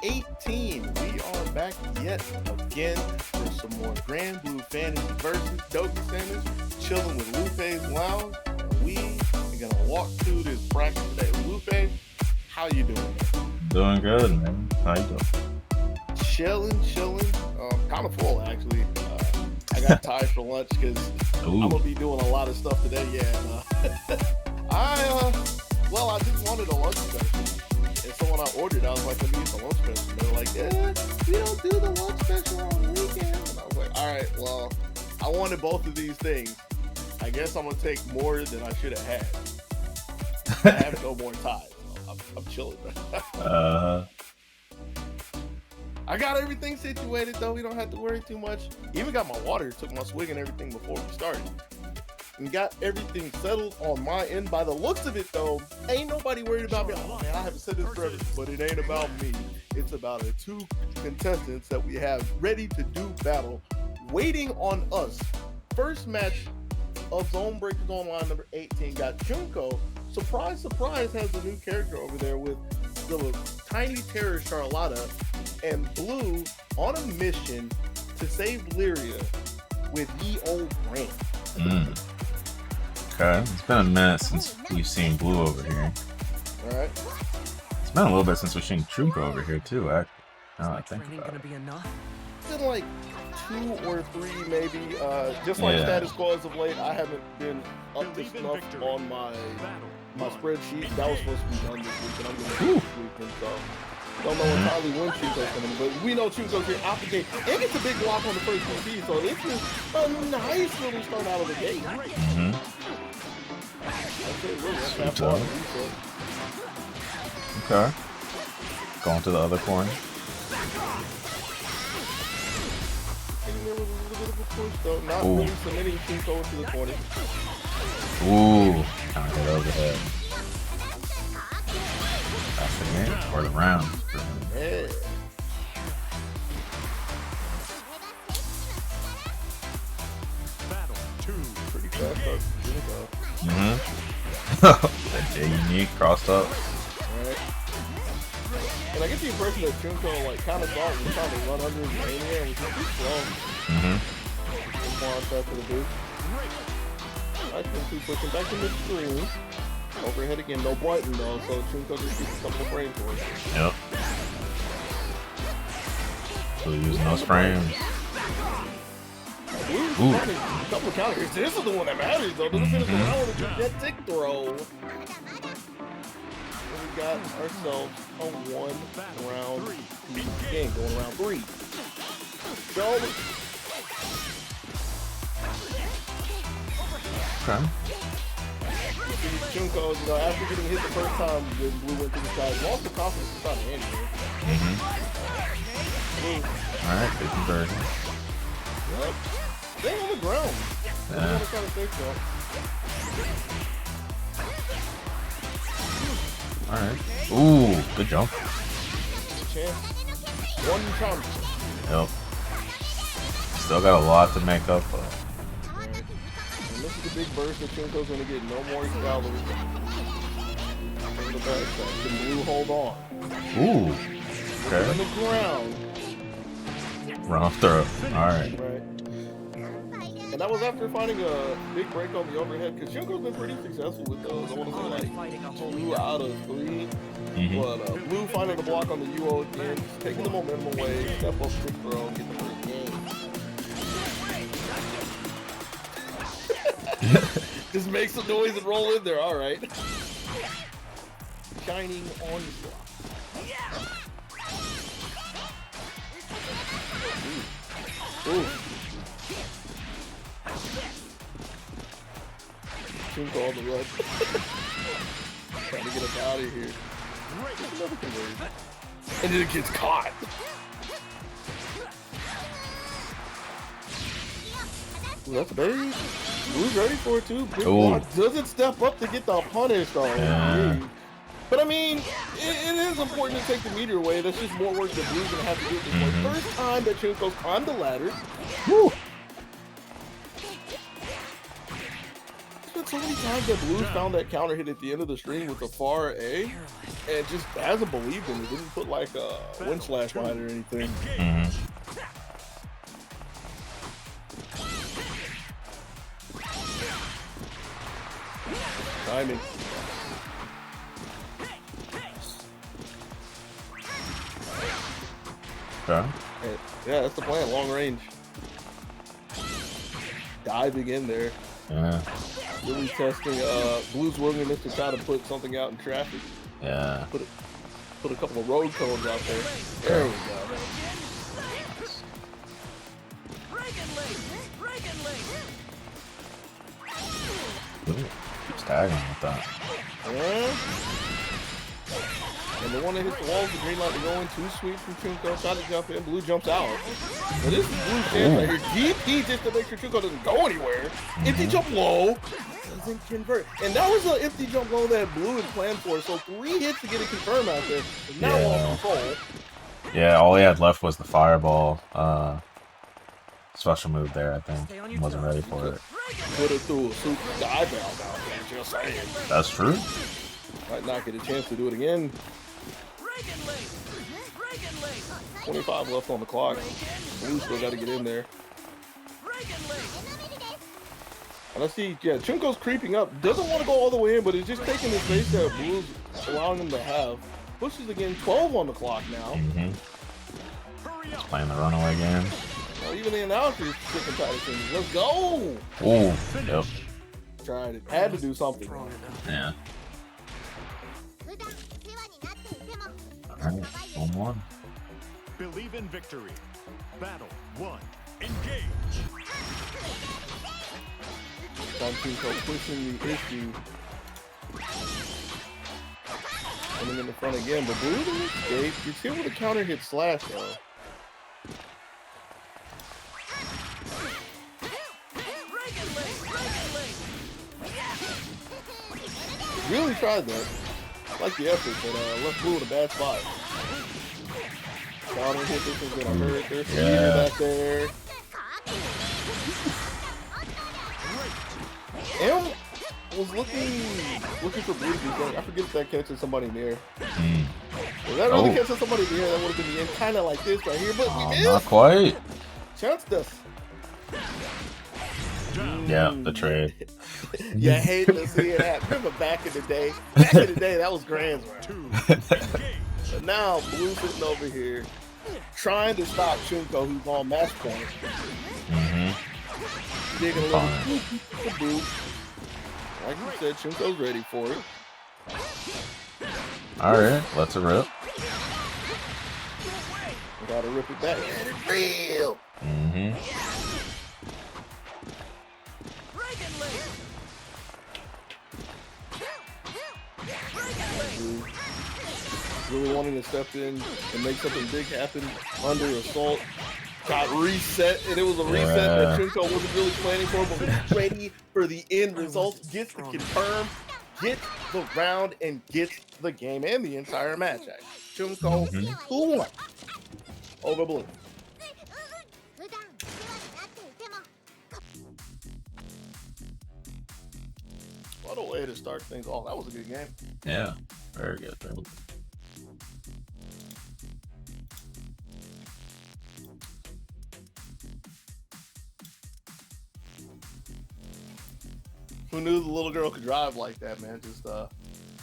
18. We are back yet again for some more Granblue Fantasy versus Doki Sanders, chilling with Lupe's Lounge. We are gonna walk through this bracket today. Lupe, how you doing? Doing good, man. How you doing? Chilling. Kind of full actually. I got tired for lunch because I'm gonna be doing a lot of stuff today. Yeah, I just wanted a lunch special. And so when I ordered, I was like, let me get the lunch special. They were like, yeah, we don't do the lunch special on the weekend. And I was like, all right, well, I wanted both of these things. I guess I'm going to take more than I should have had. I have no more ties. So I'm chilling. I got everything situated, though. We don't have to worry too much. Even got my water, took my swig and everything before we started. And got everything settled on my end. By the looks of it, though, ain't nobody worried about me. Oh, man, I haven't said this forever, but it ain't about me. It's about the two contestants that we have ready to do battle, waiting on us. First match of ZoneBreakers Online number 18 got Junko. Surprise, surprise, has a new character over there with the tiny terror Charlotta and Blue on a mission to save Lyria with ye old brand. Okay, it's been a minute since we've seen Blue over here. Alright. It's been a little bit since we've seen Junko over here too, now I think about it. It's been like 2 or 3 maybe. Just like status quo as of late, I haven't been up to snuff on my spreadsheet. That was supposed to be done this week, and I'm going to do this weekend, so don't know entirely when Chunko's coming, but we know Chunko's here out the gate. And it's a big block on the first PC, so it's just a nice little start out of the gate. Okay. Going to the other corner. And there was a little bit of a push, though. Not really submitting Chunko into the corner. Ooh. Trying to get overhead. That's the game or the round. Yeah. Pretty fast up. Unique crossed up. Alright. And I get the impression that Junko kind of thought he was trying to run under his mania and was too slow. More on top of the booth. I can keep pushing back in the screen. Overhead again, no button though, so Junko just keeps a couple of frames for it. Yep. So using those frames. Ooh. A couple of counters. This is the one that matters though. This is the round with that tick throw. And we got ourselves a 1 round game going around 3. Shoulder. Okay. Junko, after getting hit the first time when Blue went to the side, lost the confidence to try to end it. Alright, good conversion. Yep. Stay on the ground. That's what I kind of think so. Alright. Ooh, good jump. Chance. 1 chance. Yep. Still got a lot to make up though. And this is the big burst that Junko's going to get. No more calories. From the back side. Can Blue hold on? Ooh. Okay. On the ground. Run throw. Alright. Right. And that was after finding a big break on the overhead, because Junko's been pretty successful with those. I want to say like 2 out of 3. But Blue finding the block on the UO again, just taking the momentum away, step up, quick throw, and get the first game. Just make some noise and roll in there, alright. Shining on the block. Ooh. Junko on the run. Trying to get us out of here. And then it gets caught. Ooh, that's very. Blue's ready for it too. Big block doesn't step up to get the punish though. But I mean, it is important to take the meter away. That's just more work that Blue's gonna have to do at this point. First time that Junko's climbed the ladder. Woo! so many times that Blues found that counter hit at the end of the string with the far A and just hasn't believed in it. Didn't put like a wind slash behind it or anything. Timing. Okay. Yeah, that's the plan. Long range. Diving in there. Yeah. Really testing Blue's willingness to try to put something out in traffic. Yeah. Put a couple of road cones out there. There we go. Ooh, keeps tagging with that. Yeah. And the one that hits the wall is the green light to go in. Too sweet from Chunko. Try to jump in. Blue jumps out. But this is Blue's chance right here. GP just to make sure Chunko doesn't go anywhere. Empty jump low. Doesn't convert. And that was an empty jump low that Blue had planned for. So 3 hits to get it confirmed out there. And now off control. Yeah, all he had left was the fireball special move there, I think. He wasn't ready for it. Put it through a super dive valve out there, just saying. That's true. Might not get a chance to do it again. 25 left on the clock. Blue still got to get in there. And let's see, yeah, Chunko's creeping up. Doesn't want to go all the way in, but it's just taking the space that Blue's allowing him to have. Pushes again, 12 on the clock now. He's playing the runaway game. Well, even the announcer is sick and tired of things. Let's go! Oh, yep. Tried it. Had to do something. Yeah. Alright, 1-1. Believe in victory. Battle 1. Engage. Time Chunko pushing the issue. Coming in the front again, but Blue didn't escape. You see where the counter hit slash though. Really tried that. Like the effort, but left Blue in a bad spot. Counter hit, this is gonna hurt. There's some heater back there. M was looking for Blue to be going. I forget if that catches somebody near. If that really catches somebody near, that would have been the end, kind of like this right here, but we missed. Not quite. Chanced us. Yeah, the trade. You hate to see it happen. Remember back in the day? Back in the day, that was Grand's right. But now, Blue's sitting over here trying to stop Chunko, who's on match point. Digging a little boot. Like you said, Chunko's ready for it. Alright, let's a rip. We gotta rip it back. Get it real. Really wanting to step in and make something big happen under assault. Got reset, and it was a reset that Chunko wasn't really planning for, but was ready for the end result. Gets the confirm, gets the round, and gets the game and the entire match. Chunko, who won over Blue. What a way to start things off. That was a good game. Yeah, very good. Very good. Who knew the little girl could drive like that, man? Just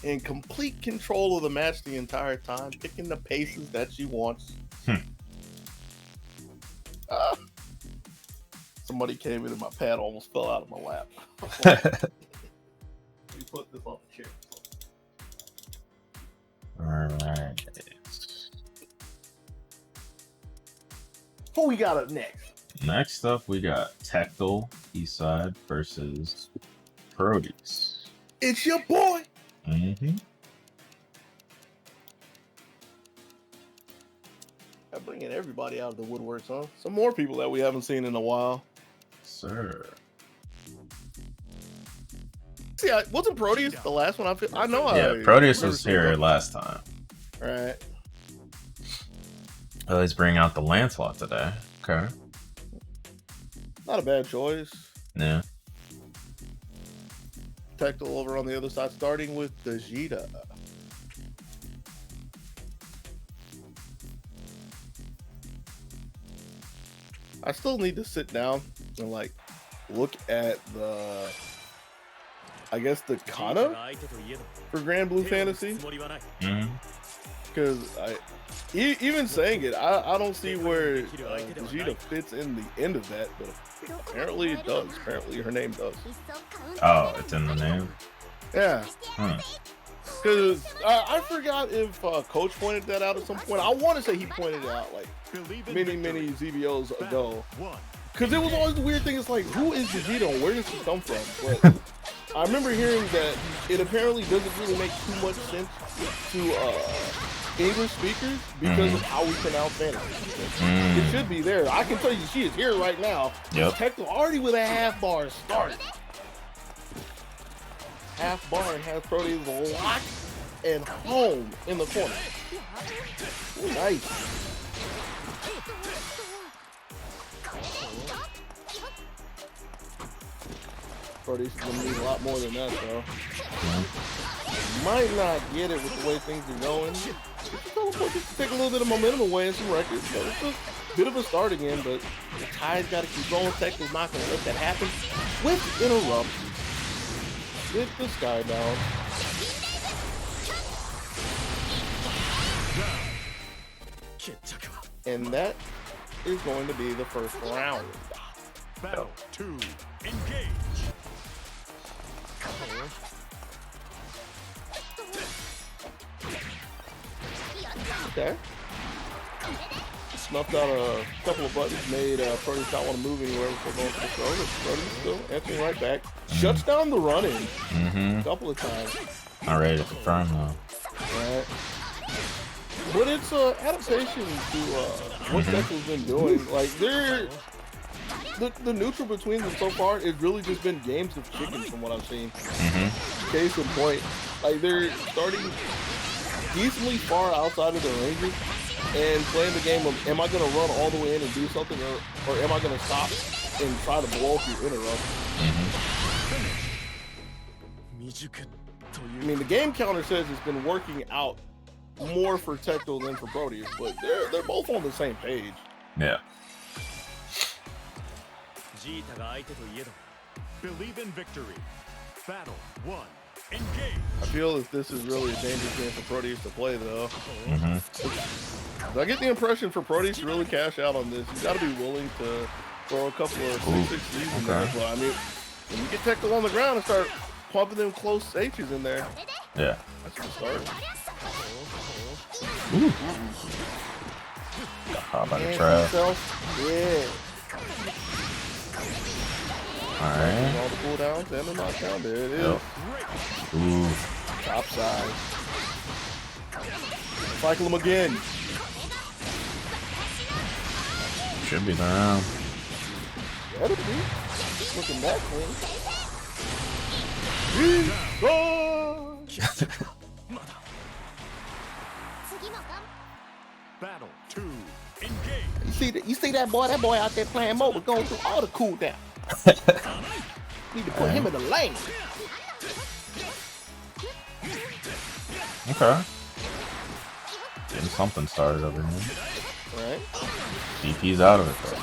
in complete control of the match the entire time, picking the paces that she wants. Somebody came in and my pad almost fell out of my lap. Let me put this on the chair. Alright. Who we got up next? Next up, we got Tectal Eastside versus Parodies. It's your boy. I'm bringing everybody out of the woodworks, huh? Some more people that we haven't seen in a while. Sir. See, wasn't Proteus the last one? I know. Yeah, Proteus was here last time. All right. Oh, he's bringing out the Lancelot today. Okay. Not a bad choice. Yeah. Tectal over on the other side, starting with Vegeta. I still need to sit down and like look at the, I guess the Kana for Granblue Fantasy, because even saying it, I don't see where Vegeta fits in the end of that, but apparently it does. Apparently her name does. Oh, it's in the name. Yeah. Because I forgot if Coach pointed that out at some point. I want to say he pointed it out like many ZBOs ago. Because it was always the weird thing. It's like, who is Vegeta and where does he come from? But I remember hearing that it apparently doesn't really make too much sense to English speakers because of how we pronounce fantasy. It should be there. I can tell you she is here right now. Yep. Tectal already with a half bar start. Half bar and has Proteus locked and home in the corner. Ooh, nice. Proteus is going to need a lot more than that, though. Might not get it with the way things are going. Teleport just to take a little bit of momentum away and some records. So it's a bit of a start again, but the tide's got to keep going. Tectal's not going to let that happen. With interrupt. Get this guy down. And that is going to be the first round. Battle 2, engage. Okay. Snuffed out a couple of buttons, made Proteus not want to move anywhere before going for the throw. Proteus still answering right back. Shuts down the run-in a couple of times. Not ready to confirm though. Right. But it's an adaptation to what Tectal's been doing. Like, the neutral between them so far, it's really just been games of chicken from what I've seen. Case in point, like they're starting decently far outside of their ranges and playing the game of, am I going to run all the way in and do something, or am I going to stop and try to blow up your interrupt? I mean, the game counter says it's been working out more for Tectal than for Proteus, but they're both on the same page. Yeah. Believe in victory. Battle 1, engage. I feel that this is really a dangerous game for Proteus to play, though. I get the impression for Proteus to really cash out on this, you got to be willing to throw a couple of 6-6 in there. But I mean, when you get Tectal on the ground and start pumping them close H's in there, yeah, that's the start. How about the trap? Yeah. Alright. All the cooldowns and the knockdown. There it is. Yep. Ooh. Top side. Cycle him again. Should be the round. Better be. Looking that clean. Battle 2, engage. You see that boy out there playing mobile going through all the cooldown. Need to put him in the lane. Okay. Getting something started over here. Right. DP's out of it though.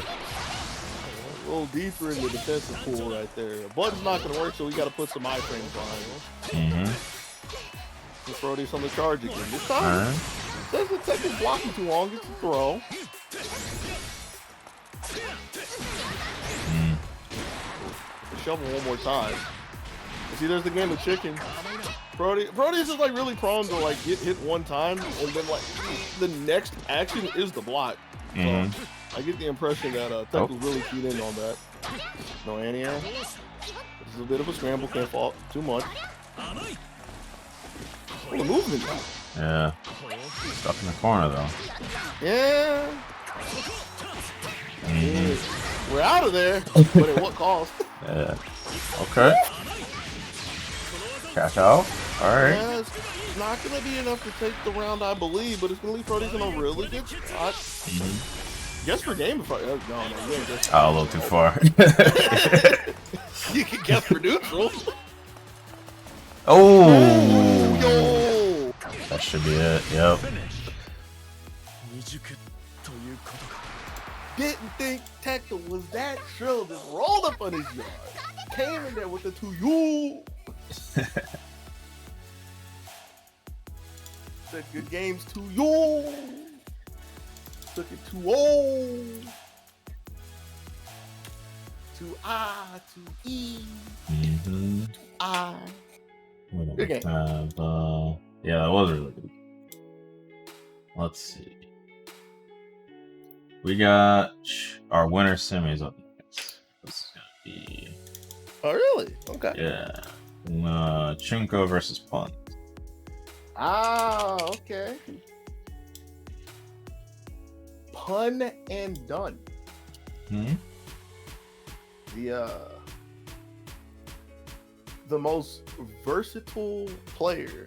A little deeper in the defensive pool right there. The button's not going to work, so we got to put some iframes behind him. The Proteus on the charge again. This time, says the tech is blocking too long. It's a throw. Shovel one more time. See, there's the game of chicken. Proteus is like really prone to like get hit one time, and then like the next action is the block. So I get the impression that Tectal's really keyed in on that. No anti-air. This is a bit of a scramble. Can't fall too much. Oh, the movement. Yeah. Stuck in the corner though. Yeah. We're out of there, but at what cost? Yeah. Okay. Cash out. Alright. Yeah, it's not going to be enough to take the round, I believe, but it's going to leave Proteus in a really good spot. Guess for game before. No, you ain't guess. Oh, a little too far. You can guess for neutral. Oh, Yo! that should be it. Yep. Didn't think Tecta was that shrill. Just rolled up on his yard. Came in there with the 2U. Said good games to you. Took it 2-0. To I, to E, Mm-hmm. to I. Good game. Yeah, that was really good. Let's see. We got our winner semis up next. This is gonna be Oh, really? Okay. yeah. Chunko versus Pun. Ah, okay. Pun and done. Hmm? The most versatile player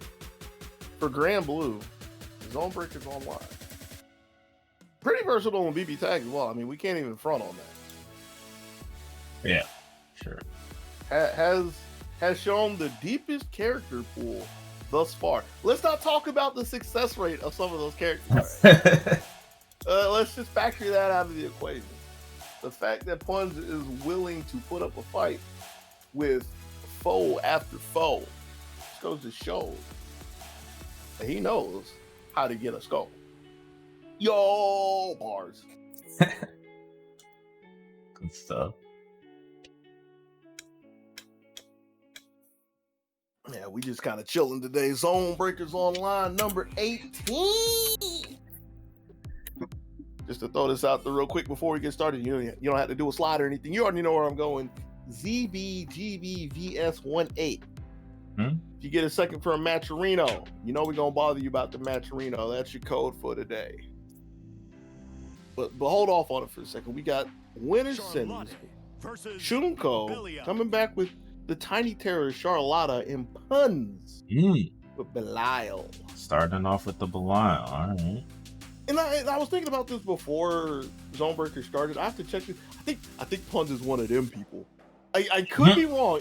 for Granblue is ZoneBreakers Online. Pretty versatile on BB Tag as well. I mean, we can't even front on that. Yeah, sure. Has shown the deepest character pool thus far. Let's not talk about the success rate of some of those characters. Let's just factor that out of the equation. The fact that Punz is willing to put up a fight with foe after foe just goes to show that he knows how to get a skull. Yo, bars. Good stuff. Yeah, we just kind of chilling today. ZoneBreakers Online number 18. Just to throw this out there real quick before we get started, you don't have to do a slide or anything. You already know where I'm going. ZBGBVS18. If you get a second for a Matcherino, you know we're going to bother you about the Matcherino. That's your code for today. But hold off on it for a second. We got winner semis. Shunko coming back with the Tiny Terror Charlotta and Puns with Belial. Starting off with the Belial. All right. And I was thinking about this before ZoneBreakers started. I have to check this. I think Puns is one of them people. I could be wrong.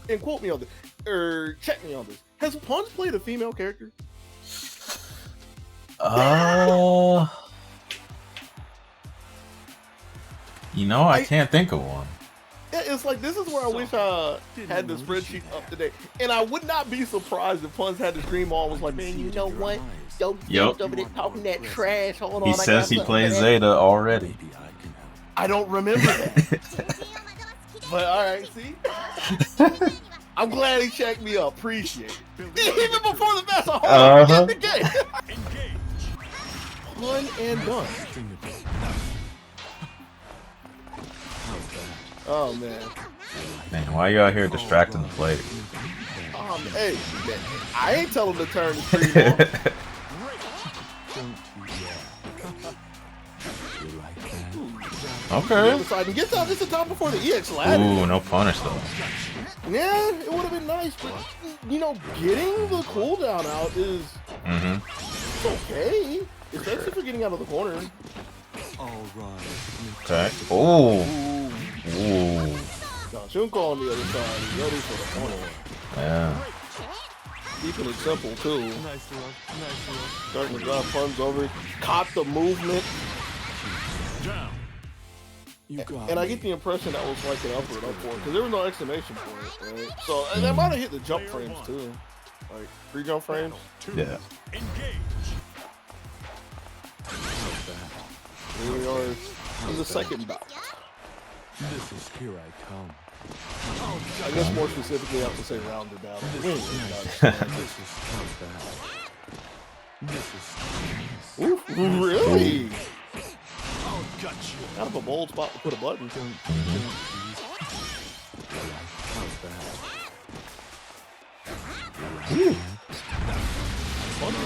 And quote me on this, or check me on this. Has Puns played a female character? I can't think of one. Yeah, it's like this is where I wish I had the spreadsheet up to date. And I would not be surprised if Puns had the stream on was like, man, you know what? Don't over there talking that trash. Hold on. He says he plays Zeta already. I don't remember that. But all right, see? I'm glad he checked me up. Appreciate it. Even before the match, hold on, get the game. Pun and done. Oh man. Man, why you out here distracting the plate? Hey, man, I ain't telling him to turn the stream on. Okay. Get out this time before the EX ladder. Ooh, no punish though. Yeah, it would have been nice, but getting the cooldown out is it's okay, especially for getting out of the corner. Okay. Oh. Ooh. Now, Shunko on the other side is ready for the corner. Yeah. Keeping it simple too. Starting to drive Puns over. Caught the movement. And I get the impression that was like an upward because there was no exclamation point, right? So and that might have hit the jump frames too, like 3 jump frames. Yeah. Here we are in the second bout. This is here I come. I guess more specifically, I have to say rounded battle. Ooh, really? Kind of a bold spot to put a button. Punch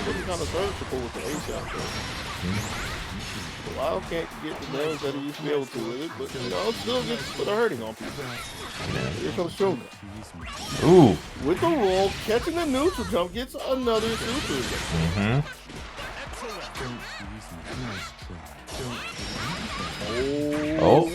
is kind of surgical with the ace out there. Belial can't get the damage that he used to be able to with it, but still gets put a hurting on people. Here comes Shunko. Ooh. With the roll, catching the neutral jump, gets another super. Oh.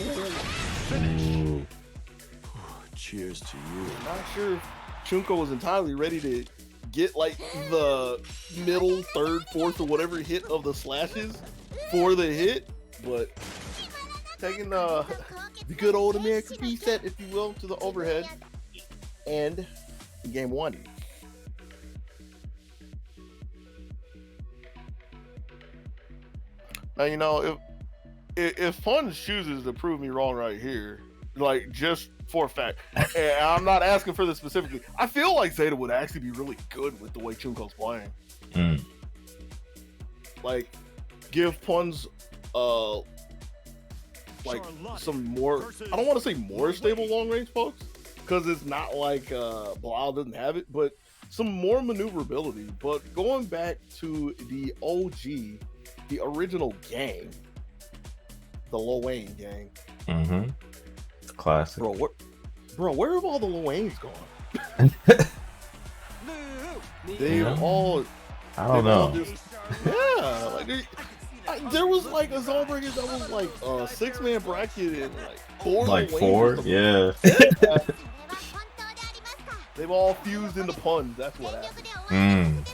Cheers to you. Not sure Chunko was entirely ready to get like the middle, third, fourth, or whatever hit of the slashes for the hit, but taking the good old American reset, if you will, to the overhead, and game one. Now, you know, if Punch chooses to prove me wrong right here, like just for a fact, and I'm not asking for this specifically, I feel like Zeta would actually be really good with the way Chunko's playing. Like, give Punch like some more, I don't want to say more stable long range folks, because it's not like Blau doesn't have it, but some more maneuverability. But going back to the OG, the original gang, the Lil Wayne gang. Classic. Bro, where have all the Lil Waynes gone? They all, I don't know. Yeah, like there was like a ZoneBreakers that was like a 6-man bracket and like four. Like Lil four, Waynes. yeah. They've all fused into puns. That's what happened.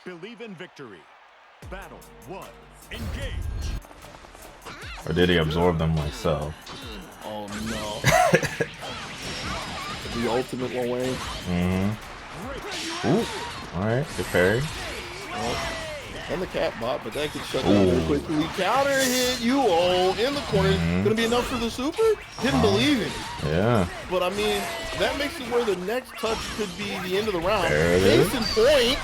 Believe in victory. Battle 1. Engage. Or did he absorb them like so? Oh no. The ultimate Lil Wayne. Ooh. Alright, good parry. And the cat bot, but that could shut down very quickly. Counter hit UO in the corner. Gonna be enough for the super? Didn't believe it. Yeah. But I mean, that makes it where the next touch could be the end of the round. There it is. Case in point.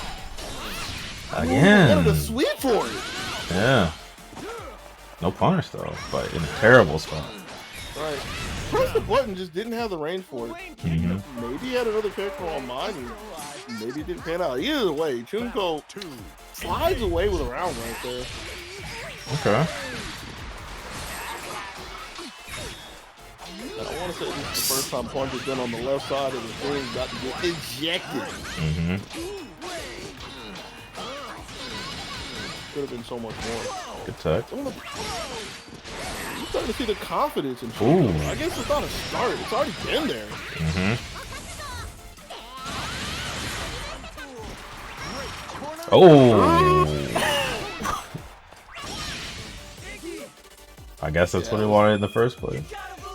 Again. Wanted a sweep for it. Yeah. No punish though, but in a terrible spot. Right. Press the button, just didn't have the range for it. Maybe he had another character on mine, and maybe it didn't pan out. Either way, Chunko slides away with a round right there. Okay. And I want to say this is the first time Punch has been on the left side of the thing, about to get ejected. Could have been so much more. Good touch. You're starting to see the confidence in Chunko. I guess it's not a start. It's already been there. Oh. I guess that's what he wanted in the first place.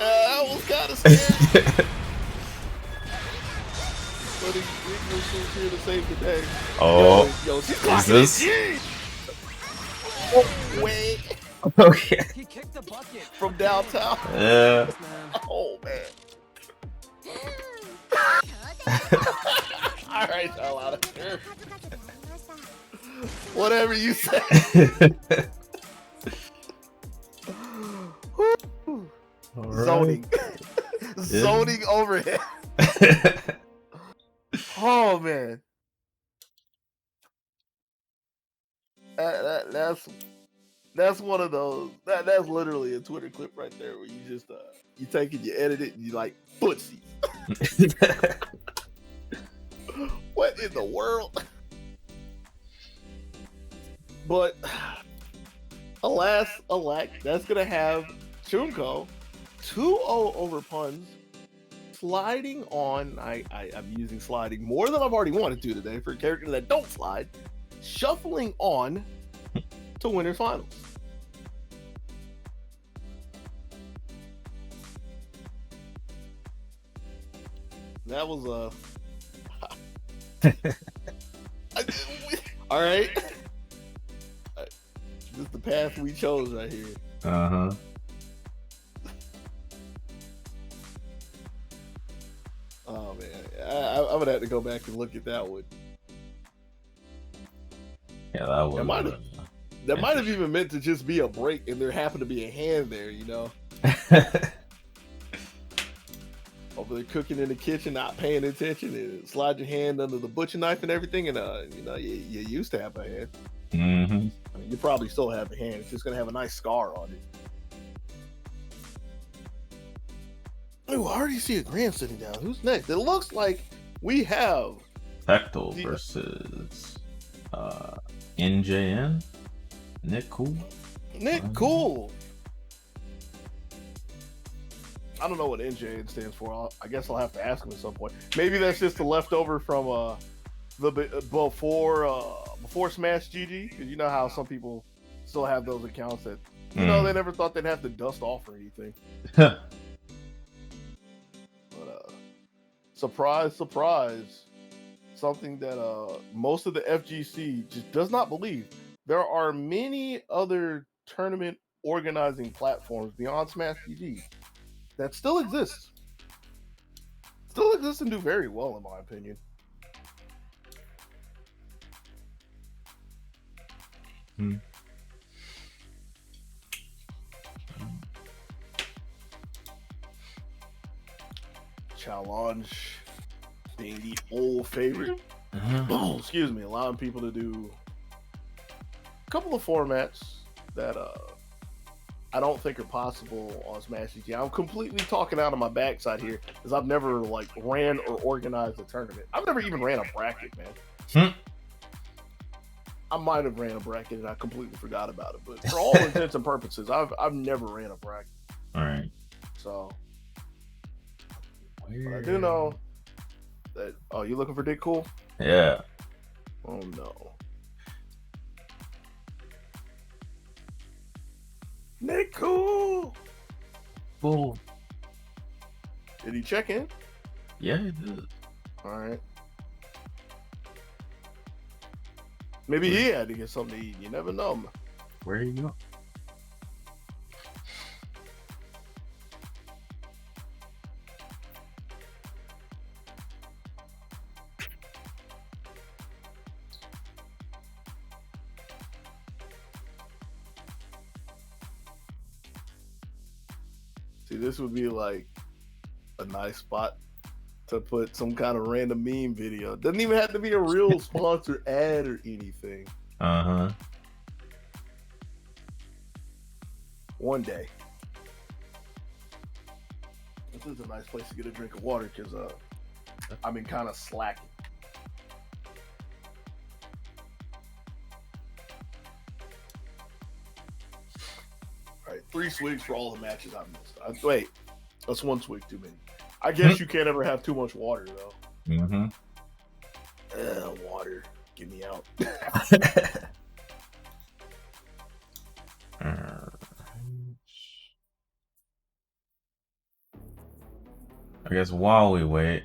I was kind of scared. But he's here to save the day. Oh. Yo, she's is this? Oh, wait. Okay. He kicked the bucket From downtown. Yeah. Oh, man. All right, y'all out of here. Whatever you say. Zoning. Zoning overhead. Oh, man. That's one of those. That's literally a Twitter clip right there where you just you take it, you edit it, and you like footsie. What in the world? But alas, alack, that's gonna have Chunko 2-0 over puns, sliding on. I'm using sliding more than I've already wanted to today for a character that don't slide, shuffling on to winners finals. That was all right. This is the path we chose right here. Uh-huh. Oh man, I'm gonna have to go back and look at that one. Yeah, that was. That might have even meant to just be a break, and there happened to be a hand there, you know. Over there cooking in the kitchen, not paying attention, and slide your hand under the butcher knife and everything, and you know, you used to have a hand. I mean, you probably still have a hand. It's just gonna have a nice scar on it. Oh, I already see a Grand sitting down. Who's next? It looks like we have Tectal versus NJN. Nick Cool. Nick Cool. I don't know what NJ stands for. I guess I'll have to ask him at some point. Maybe that's just the leftover from before Smash GG, because you know how some people still have those accounts that they never thought they'd have to dust off or anything. But surprise, surprise, something that most of the FGC just does not believe. There are many other tournament organizing platforms beyond Smash GG that still exist. Still exist and do very well, in my opinion. Challenge being the old favorite. Excuse me, allowing people to do a couple of formats that I don't think are possible on Smash GG. I'm completely talking out of my backside here, because I've never ran or organized a tournament. I've never even ran a bracket, man. I might have ran a bracket and I completely forgot about it, but for all intents and purposes, I've never ran a bracket. All right. So, but I do know that. Oh, you looking for Dick Cool? Yeah. Oh no. Nick Cool. Cool. Did he check in? Yeah, he did. All right. Maybe he had to get something to eat. You never know. Where you go? See, this would be like a nice spot to put some kind of random meme video. Doesn't even have to be a real sponsor ad or anything. One day. This is a nice place to get a drink of water, because I've been kind of slacking. All right, 3 swigs for all the matches I've missed. Wait, that's 1 swig too many. I guess you can't ever have too much water, though. Water. Get me out. I guess while we wait,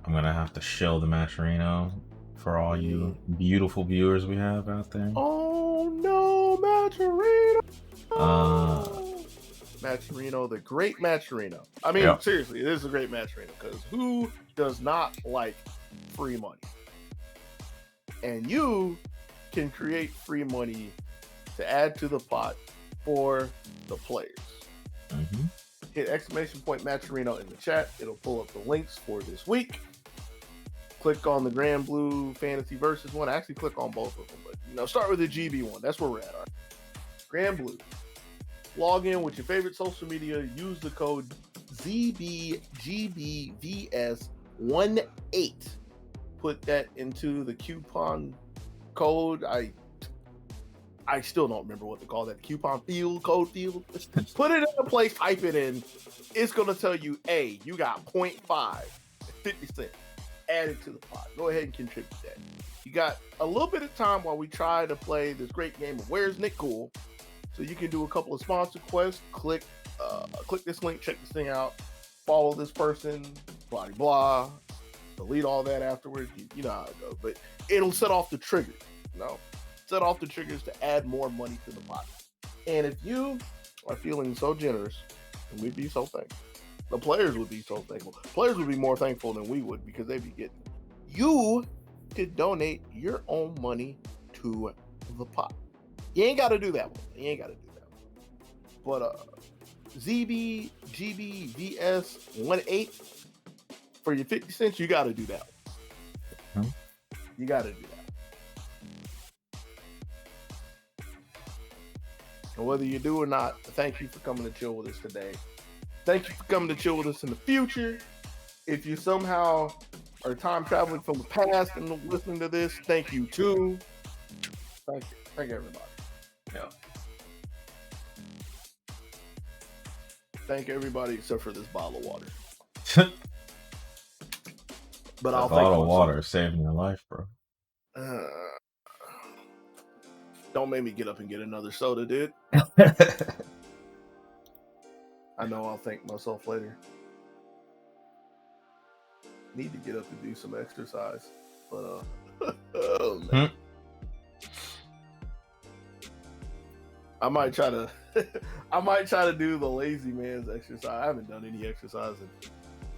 I'm gonna have to shill the Mascherino for all you beautiful viewers we have out there. Oh no, Mascherino! Mascherino, the great Mascherino. I mean, seriously, it is a great Mascherino, because who does not like free money? And you can create free money to add to the pot for the players. Hit exclamation point Mascherino in the chat. It'll pull up the links for this week. Click on the Granblue Fantasy Versus one. Actually, click on both of them, but start with the GB one. That's where we're at. All right. Granblue. Log in with your favorite social media. Use the code ZBGBVS18. Put that into the coupon code. I still don't remember what to call that. Coupon field, code field. Put it in a place, type it in. It's going to tell you, hey, you got 0.5, 50 cents. Add it to the pot. Go ahead and contribute that. You got a little bit of time while we try to play this great game of Where's Nick Cool? So you can do a couple of sponsor quests. Click this link, check this thing out. Follow this person, blah, blah. Delete all that afterwards. You know how it goes. But it'll set off the triggers, set off the triggers to add more money to the pot. And if you are feeling so generous, and we'd be so thankful, the players would be so thankful. Players would be more thankful than we would, because they'd be getting. You could donate your own money to the pot. You ain't got to do that one. But ZBGBVS18 for your 50 cents, you got to do that one. You got to do that. And whether you do or not, thank you for coming to chill with us today. Thank you for coming to chill with us in the future. If you somehow are time traveling from the past and listening to this, thank you too. Thank you. Thank you, everybody. thank everybody except for this bottle of water. But But I'll a thank bottle of myself. water is saving your life, bro. Don't make me get up and get another soda, dude. I know I'll thank myself later. Need to get up and do some exercise, but oh, man. I might try to do the lazy man's exercise. I haven't done any exercise in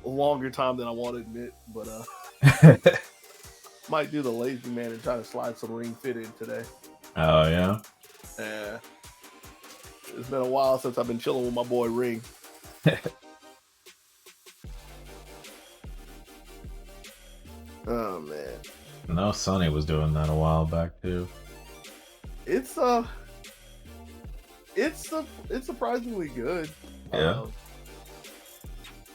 a longer time than I want to admit, but might do the lazy man and try to slide some ring fit in today. Oh yeah. Yeah. It's been a while since I've been chilling with my boy Ring. Oh man. No, Sonny was doing that a while back too. It's surprisingly good. Yeah.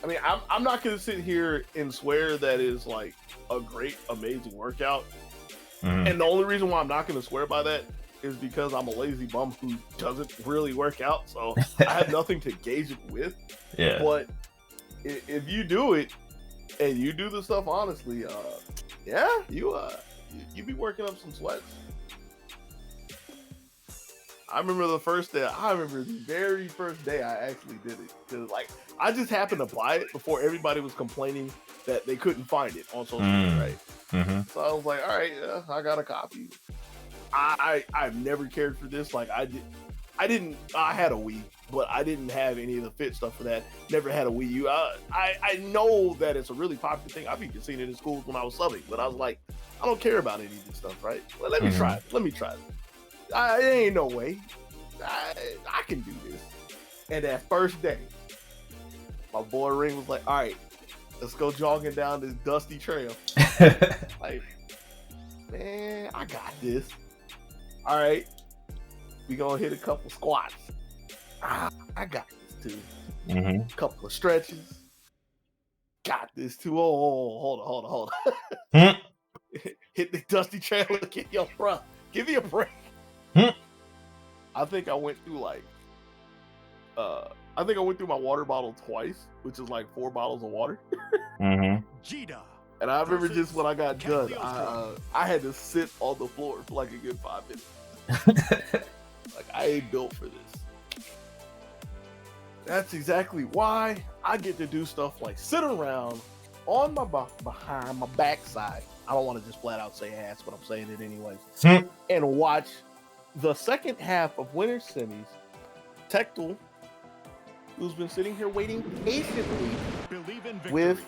I mean, I'm not gonna sit here and swear that is like a great, amazing workout. Mhm. And the only reason why I'm not gonna swear by that is because I'm a lazy bum who doesn't really work out, so I have nothing to gauge it with. Yeah. But if you do it and you do the stuff honestly, yeah, you be working up some sweats. I remember the very first day I actually did it, because like I just happened to buy it before everybody was complaining that they couldn't find it on social media, right? Mm-hmm. So I was like, all right, yeah, I got a copy. I've never cared for this. Like I had a Wii, but I didn't have any of the fit stuff for that. Never had a Wii U. I know that it's a really popular thing. I've even seen it in schools when I was subbing, but I was like, I don't care about any of this stuff, right? Well, let me try it. Let me try it. There ain't no way. I can do this. And that first day, my boy Ring was like, all right, let's go jogging down this dusty trail. Like, man, I got this. All right, we gonna hit a couple squats. I got this too. Mm-hmm. Couple of stretches. Got this too. Oh, hold on. Hit the dusty trail again, yo, bro. Give me a break. I think I went through my water bottle twice, which is like 4 bottles of water. Mm-hmm. And I remember just when I got done, I had to sit on the floor for like a good 5 minutes. Like, I ain't built for this. That's exactly why I get to do stuff like sit around on my behind my backside. I don't want to just flat out say ass, but I'm saying it anyways. And watch the second half of winter semis. Tectal, who's been sitting here waiting patiently with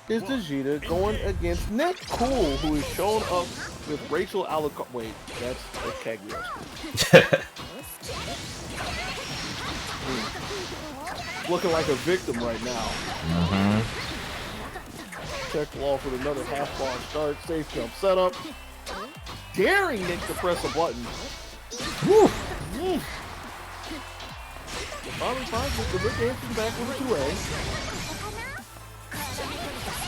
his Vegeta going against Nick Cool, who is shown up with Rachel Alucard. Wait, that's Kaguya. Looking like a victim right now. Tectal off with another half bar start, safe jump setup. Daring Nick to press a button. Finally finds the Rick Anderson back with a 2A.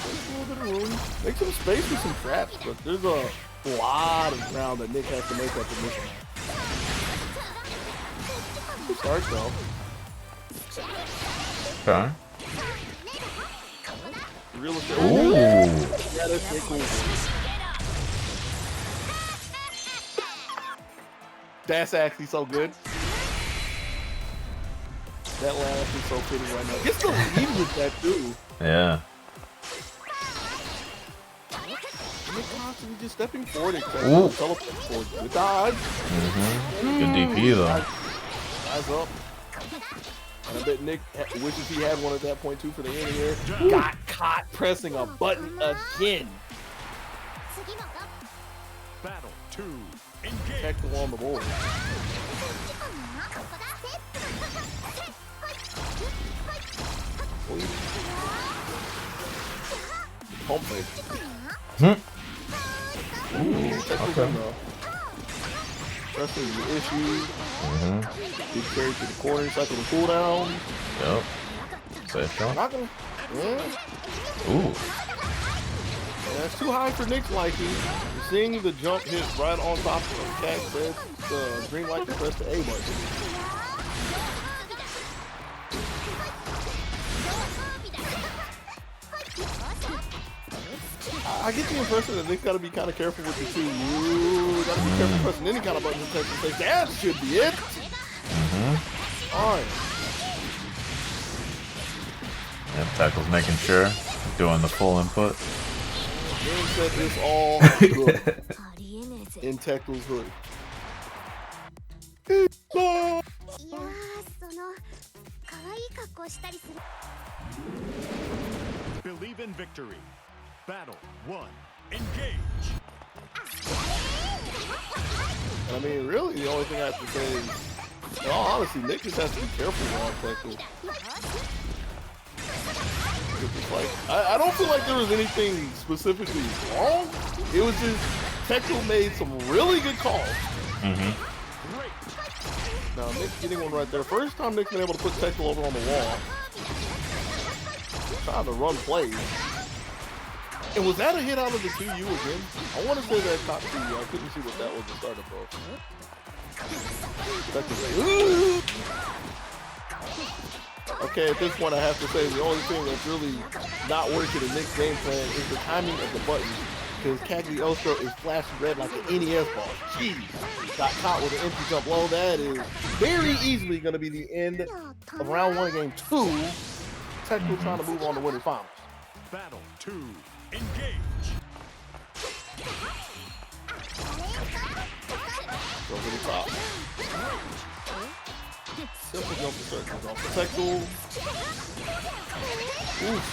Takes a little bit of room. Make some space with some traps, but there's a lot of ground that Nick has to make up in this one. Good start though. Okay. Real estate. Ooh. Yeah, that's pretty cool. That's actually so good. That last is so pretty right now. Gets the lead with that too. Yeah. Nick constantly just stepping forward and teleport forward. Good dodge. Good DP though. Eyes up. And I bet Nick wishes he had one at that point too for the end here. Got caught pressing a button again. Battle 2. Tectal on the board. Home plate. Okay. Pressing the issue. Big carry to the corner, cycle the cooldown. Yep. Safe shot. Not gonna. Ooh. Yeah, that's too high for Nick's liking. Seeing the jump hit right on top of Cat said the green light to press the A button. I get the impression that Nick's got to be kind of careful with the two. Ooh, got to be careful pressing any kind of button to take. That should be it. All right. And Tackle's making sure, doing the full input. Game set is all good in Tackle's hood. Believe in victory. Battle 1. Engage. And I mean, really, the only thing I have to say is, in all honesty, Nick just has to be careful around Tackle. Like, I don't feel like there was anything specifically wrong. It was just Tackle made some really good calls. Now Nick's getting one right there. First time Nick's been able to put Tackle over on the wall. Trying to run plays. And was that a hit out of the 2U again? I want to say that caught 2U. I couldn't see what that was the startup of. Okay, at this point I have to say the only thing that's really not working in Nick's game plan is the timing of the button. Because Cagliostro is flashing red like an NES ball. Jeez. Got caught with an empty jump low. That is very easily going to be the end of round 1, game 2. Tackle trying to move on to winning finals. Battle 2. Engage. Go to the top. Simple jump to circles off the Tackle. Oof.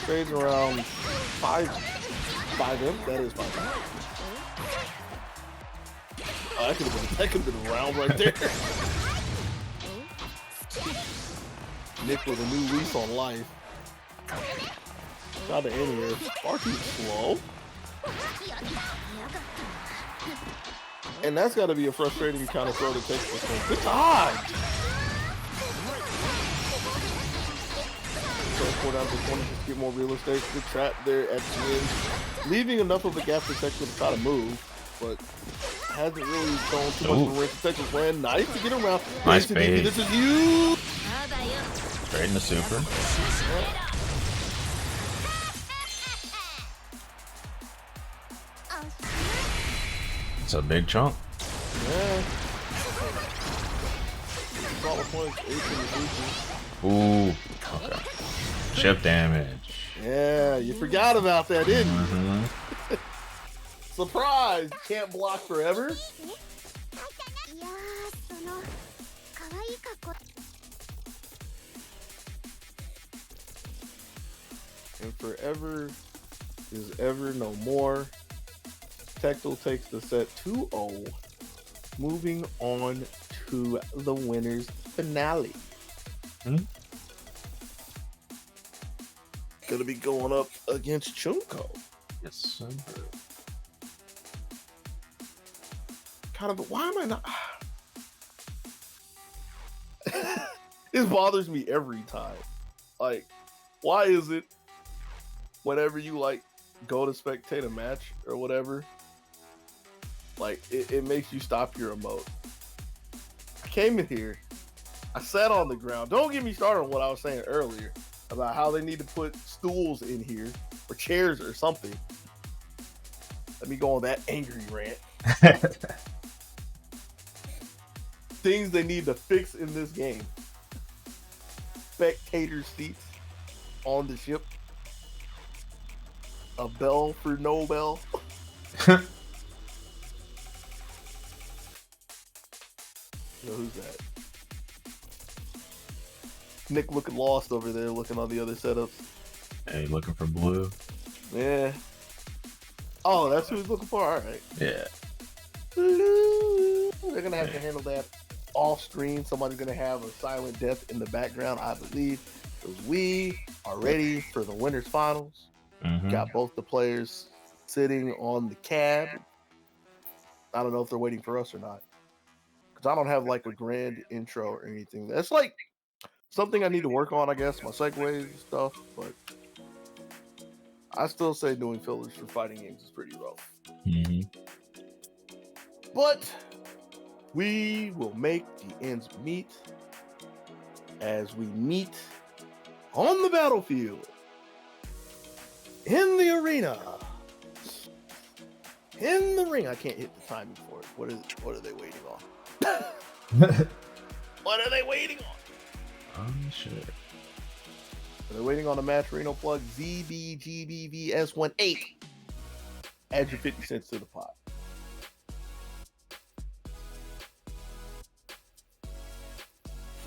Trades around 5M. That is 5M. Oh, that could have been a round right there. Nick with a new lease on life. Got the end here. Far too slow. And that's got to be a frustrating kind of throw to take this thing. Good dodge. So 4 down to 20 just to get more real estate. Good trap there at the end. Leaving enough of a gap for Texas to try to move, but hasn't really thrown too much of a range. Texas land. Nice to get around. Nice bait. This is huge. Straight in the super. It's a big chunk. Yeah. Ooh. Okay. Chip damage. Yeah, you forgot about that, didn't you? Surprise! Can't block forever. And forever is ever no more. Tectal takes the set 2-0, moving on to the winner's finale. Gonna be going up against Chunko. Yes, sir. Kind of, why am I not? It bothers me every time. Like, why is it whenever you like go to spectate a match or whatever, like it makes you stop your emote? I came in here, I sat on the ground. Don't get me started on what I was saying earlier about how they need to put stools in here or chairs or something. Let me go on that angry rant. Things they need to fix in this game. Spectator seats on the ship. A bell for no bell. You know who's that? Nick looking lost over there, looking on the other setups. Hey, looking for blue? Yeah. Oh, that's who he's looking for? Alright. Yeah. Blue. They're going to have to handle that off screen. Somebody's going to have a silent death in the background, I believe. Because we are ready for the winners finals. Got both the players sitting on the cab. I don't know if they're waiting for us or not. Because I don't have like a grand intro or anything. That's like something I need to work on, I guess. My segues and stuff. But I still say doing fillers for fighting games is pretty rough. But we will make the ends meet as we meet on the battlefield in the arena in the ring. I can't hit the timing for it. What are they waiting on? What are they waiting on? Shit. They're waiting on a match Reno plug ZBGBVS18. Add your 50 cents to the pot.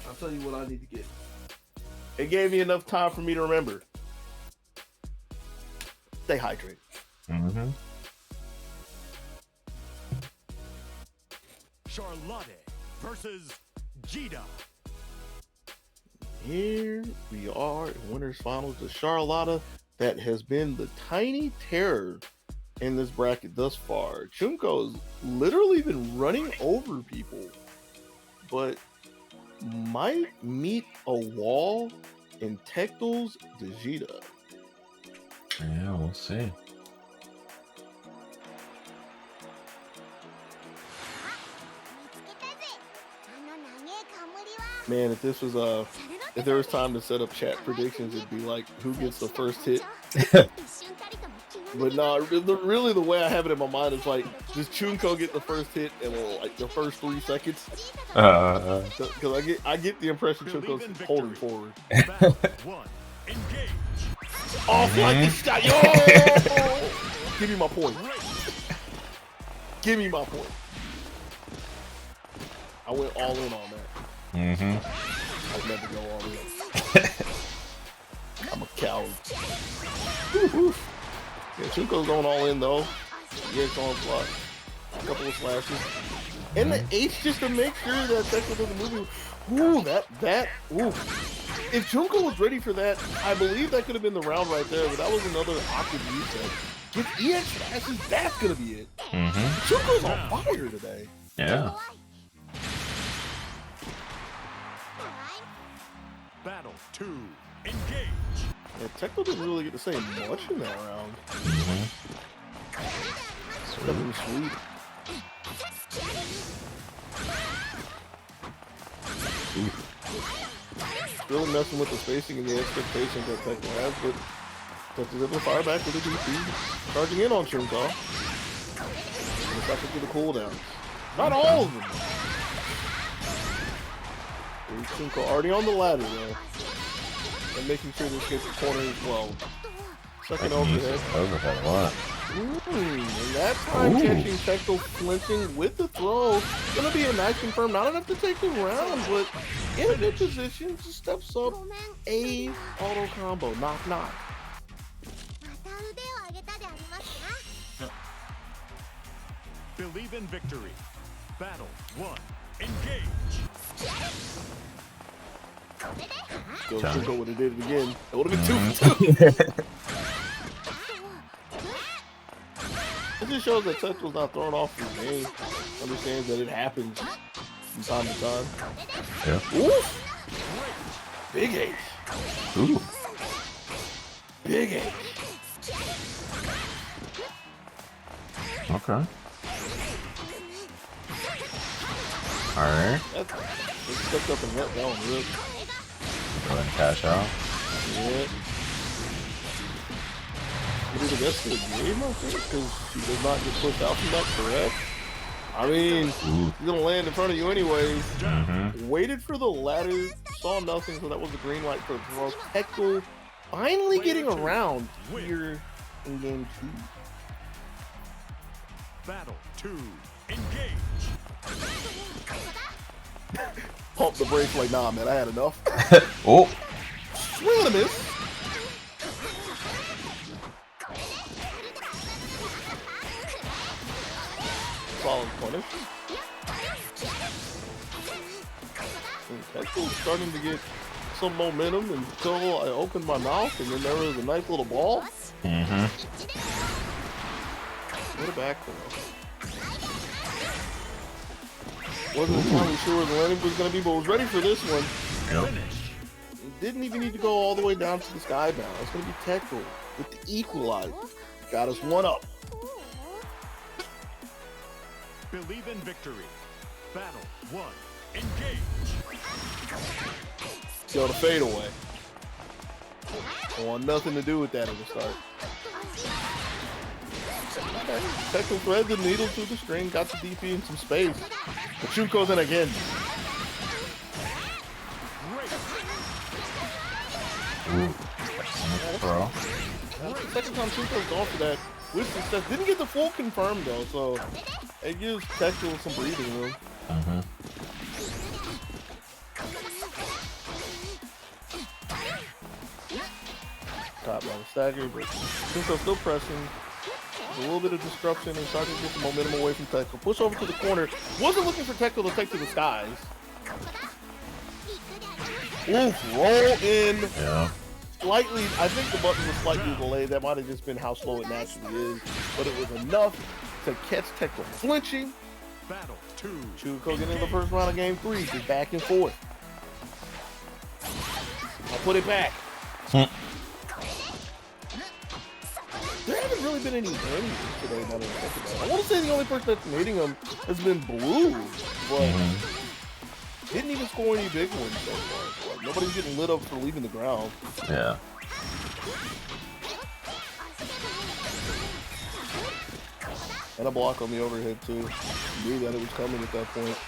I'll tell you what I need to get. It gave me enough time for me to remember. Stay hydrated. Mm-hmm. Charlotte versus Gita. Here we are in winners finals. The Charlotta that has been the tiny terror in this bracket thus far. Chunko has literally been running over people, but might meet a wall in Tectel's Vegeta. Yeah, we'll see. Man, if this was if there was time to set up chat predictions, it'd be like who gets the first hit. But nah, really the way I have it in my mind is like, does Chunko get the first hit in like the first 3 seconds? Because I get the impression Chunko's holding forward. One, engage. Oh, like this shot! Yo! Give me my point. Give me my point. I went all in on that. Mm-hmm. I'll never go all in. I'm a coward. Woo-hoo. Yeah, Chunko's going all in though. Yeah, it's on block. A couple of slashes. And the H just to make sure that Tectel doesn't move you. Ooh, ooh. If Chunko was ready for that, I believe that could have been the round right there, but that was another awkward reset. With EX slashes, that's gonna be it. Mm-hmm. Chunko's on fire today. Yeah. Battle 2, engage. Yeah, Tectel didn't really get to say much in that round. Mm-hmm. Nothing sweet. Really messing with the spacing and the expectations that Tectel has, but Tectel's able to fire back with a DP, charging in on Chunko. And it's actually the cooldown. Not all of them. Chunko already on the ladder though. And making sure this gets the corner as well. Second overhead. Overhead, what? And that time catching Tectel flinching with the throw. Gonna be a nice confirm. Not enough to take the round, but in a good position. Just steps up a auto combo. Knock knock. Believe in victory. Battle 1, engage. Go Chunko would have did it again. It would have been 2 for 2. It just shows that Tectel's not thrown off his game. Understands that it happens from time to time. Yeah. Oof! Big ace. Ooh. Big ace. Okay. Alright. That's stepped up and let that one rip. Go ahead and cash out. Yeah. He did the best of the game, I think, because he does not get pushed out from that, correct? I mean, he's gonna land in front of you anyways. Mm-hmm. Waited for the ladder, saw nothing, so that was the green light for the throw. Tectel finally getting around here in game 2. Battle 2, engage. Pump the brakes like, nah, man, I had enough. Oh. Swing and a miss. Solid punish. And Tectel's starting to get some momentum until I opened my mouth, and then there was a nice little ball. Mm-hmm. What a back throw. Wasn't entirely sure where the landing was going to be, but was ready for this one. Yep. Didn't even need to go all the way down to the skybound. It's going to be Tectel with the equalizer. Got us one up. Believe in victory. Battle 1, engage. Yo, the fadeaway. I want nothing to do with that at the start. Okay. Tekla thread the needle through the string, got the DP in some space. But Chunko's in again. Ooh. Bro. That's the second time Chunko's gone for that with success. Didn't get the full confirm though, so it gives Tekla some breathing room. Top by the stagger, but Chunko's still pressing. A little bit of disruption and starting to get the momentum away from Tekla. Push over to the corner. Wasn't looking for Tekla to take to the skies. Oof, roll in. Yeah. Slightly, I think the button was slightly delayed. That might have just been how slow it naturally is. But it was enough to catch Tekla flinching. Battle 2. Chunko getting in the first round of game 3. Just back and forth. I'll put it back. There haven't really been any enemies today. Now that I think about it. I want to say the only person that's hitting him has been Blue, but didn't even score any big ones so far. Like, nobody's getting lit up for leaving the ground. Yeah. And a block on the overhead too. Knew that it was coming at that point.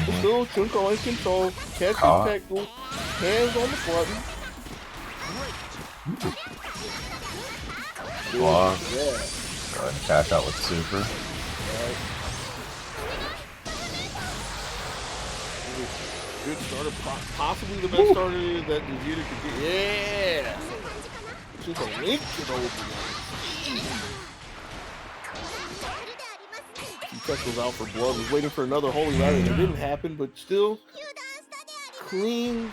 But still, Chunko in control. Catches Tekla. Hands on the button. Block. Yeah. Go ahead and cash out with super. Right. Good starter. Possibly the best starter that Vegeta could get. Yeah. Chunko linked it over. Tekla's out for blood. Was waiting for another holy ladder. It didn't happen, but still clean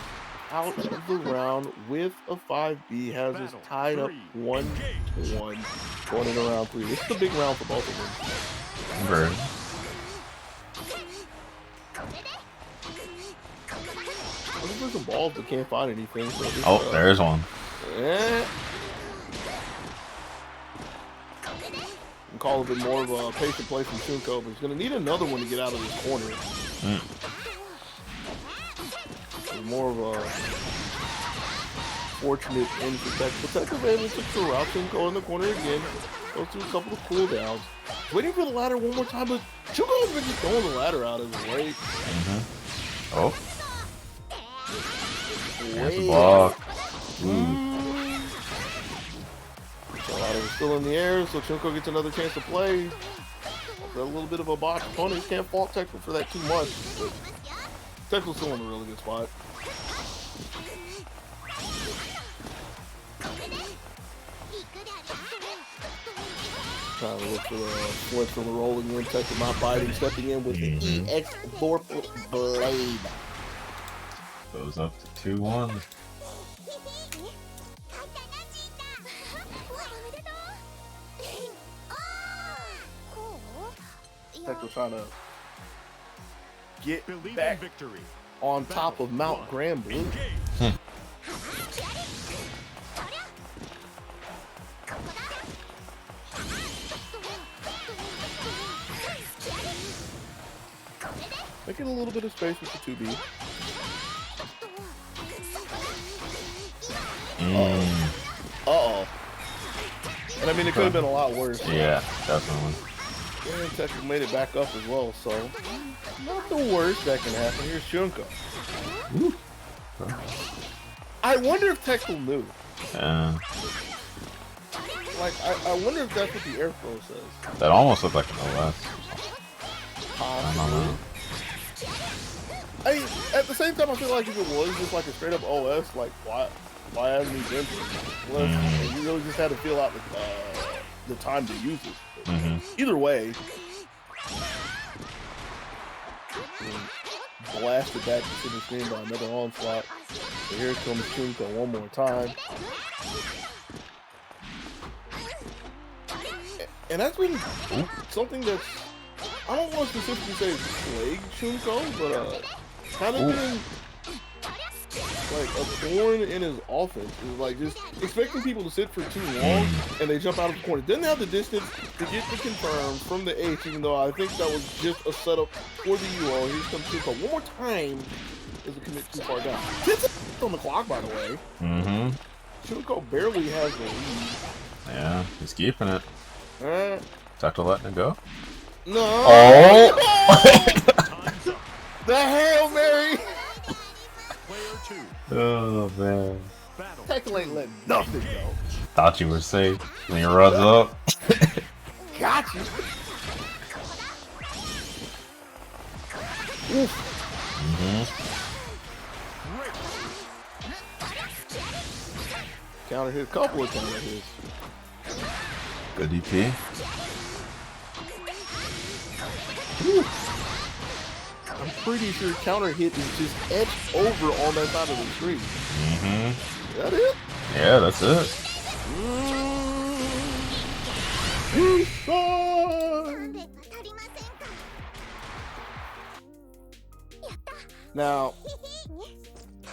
out of the round with a 5B. Has us tied up 1-1 going into round 3. This is a big round for both of them. Very. Looking for some balls, but can't find anything. So this, Oh, there's one. Yeah. Call a bit more of a patient play from Chunko, but he's going to need another one to get out of this corner. More of a fortunate end for Tekla. Tekla's able to throw out Chunko in the corner again. Goes through a couple of cooldowns. Waiting for the ladder one more time, but Chunko's been just throwing the ladder out as a way. Oh. There's the block. So ladder is still in the air, so Chunko gets another chance to play. A little bit of a botch. Opponents can't fault Tekla for that too much. But Tekla's still in a really good spot. Trying to look for the points from the rolling in. Tekla not biting, stepping in with the EX Vorp Blade. Goes up to 2-1. Tekla trying to get Believe back in victory. on top of Mount Granblue. Making a little bit of space with the 2B. Uh-oh. And I mean, it could have been a lot worse. Yeah, definitely. And Tekla made it back up as well, so not the worst that can happen. Here's Chunko. I wonder if Tekla knew. Like, I wonder if that's what the airflow says. That almost looked like an OS. I don't know. At the same time, I feel like if it was just like a straight up OS, like why hasn't he been here? Unless you really just had to feel out the time to use it. Either way, blasted back to the screen by another onslaught. So here comes Chunko one more time. And that's been something that's, I don't want to specifically say plagued Chunko, but kind of been like a thorn in his offense. Is like just expecting people to sit for too long and they jump out of the corner. Didn't have the distance to get the confirm from the H, even though I think that was just a setup for the UO. Here comes Chunko one more time. Doesn't commit too far down. 10 seconds on the clock, by the way. Chunko barely has the lead. Yeah, he's keeping it. Dr. letting it go? No. Oh! Time's up. The Hail Mary. Player 2. Oh, man. Battle. Tackle ain't letting nothing go. Thought you were safe when you runs up. Got you. Oof. Counter hit, couple of counter hits. Good DP. I'm pretty sure counter hit is just edged over on that side of the screen. Is that it? Yeah, that's it. Now,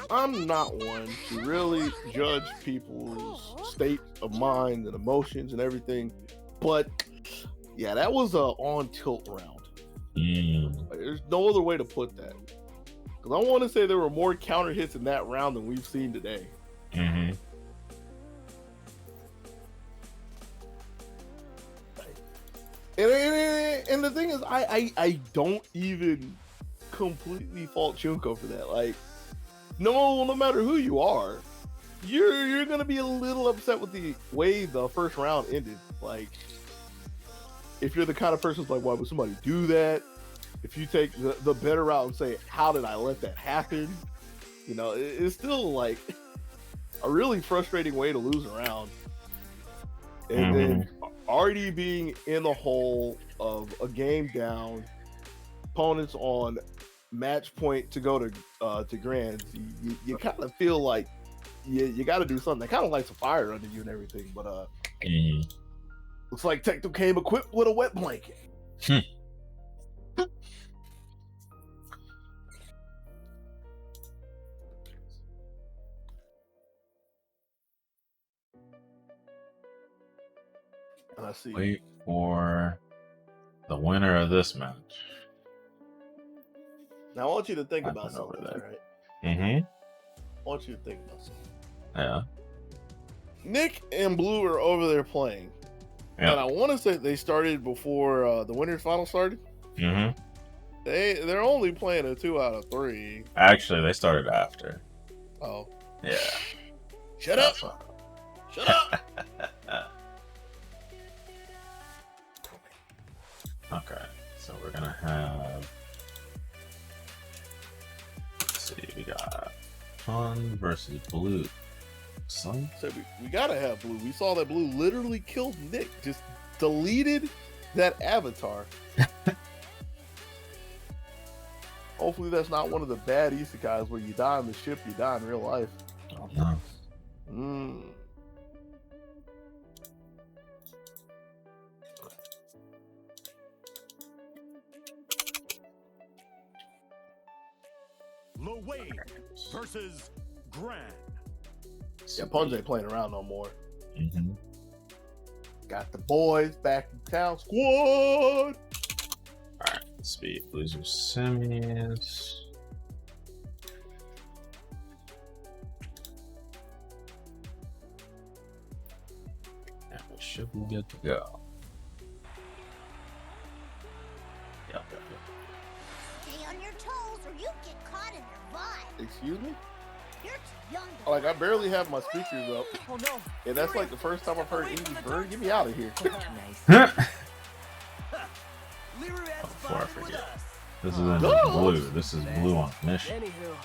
I'm not one to really judge people's state of mind and emotions and everything, but yeah, that was a on tilt round. Like, there's no other way to put that. Because I want to say there were more counter hits in that round than we've seen today. And the thing is, I don't even completely fault Chunko for that. Like, no matter who you are, you're gonna be a little upset with the way the first round ended. Like, if you're the kind of person who's like, why would somebody do that? If you take the better route and say, how did I let that happen? You know, it's still like a really frustrating way to lose a round. And then already being in the hole of a game down, opponents on match point to go to Grands, you kind of feel like you got to do something. They kind of lights a fire under you and everything, but looks like Tectum came equipped with a wet blanket. Let's see. Wait for the winner of this match. Now I want you to think I've about been over something, there. right? Mm-hmm. I want you to think about something. Yeah. Nick and Blue are over there playing. Yeah. And I want to say they started before the winners final started. Mm-hmm. They're only playing a 2 out of 3. Actually, they started after. Oh. Yeah. Shut up. That's what- Shut up. Okay, so we're gonna have. Let's see, we got Fun versus Blue. Son? So we gotta have Blue. We saw that Blue literally killed Nick. Just deleted that avatar. Hopefully that's not one of the bad isekais where you die on the ship, you die in real life. Oh no. Low Wave versus Gran. Yeah, Punj ain't playing around no more. Mm-hmm. Got the boys back in town. Squad! Alright, speed. Blues are semis. And we should be good to go. Yep. Stay on your toes or you get caught in their vibe. Excuse me? You're too young to Like, I barely have my speakers up. Oh no. And that's like the first time I've heard Indie Bird. Get me out of here. Nice. Before I forget. This isn't Blue. This is Blue on a mission. Anywho,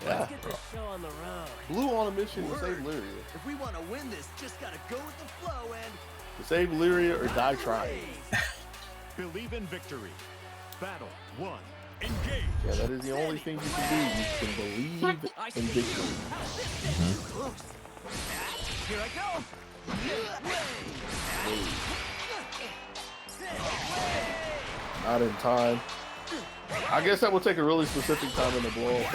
Yeah. let's get this show on the road. Blue on a mission to save Lyria. If we want to win this, just gotta go with the flow and To save Lyria or die trying. Believe in victory. Battle 1. Engage. Yeah, that is the only thing you can do. You can believe in victory. here I go. Not in time. I guess that would take a really specific time to blow up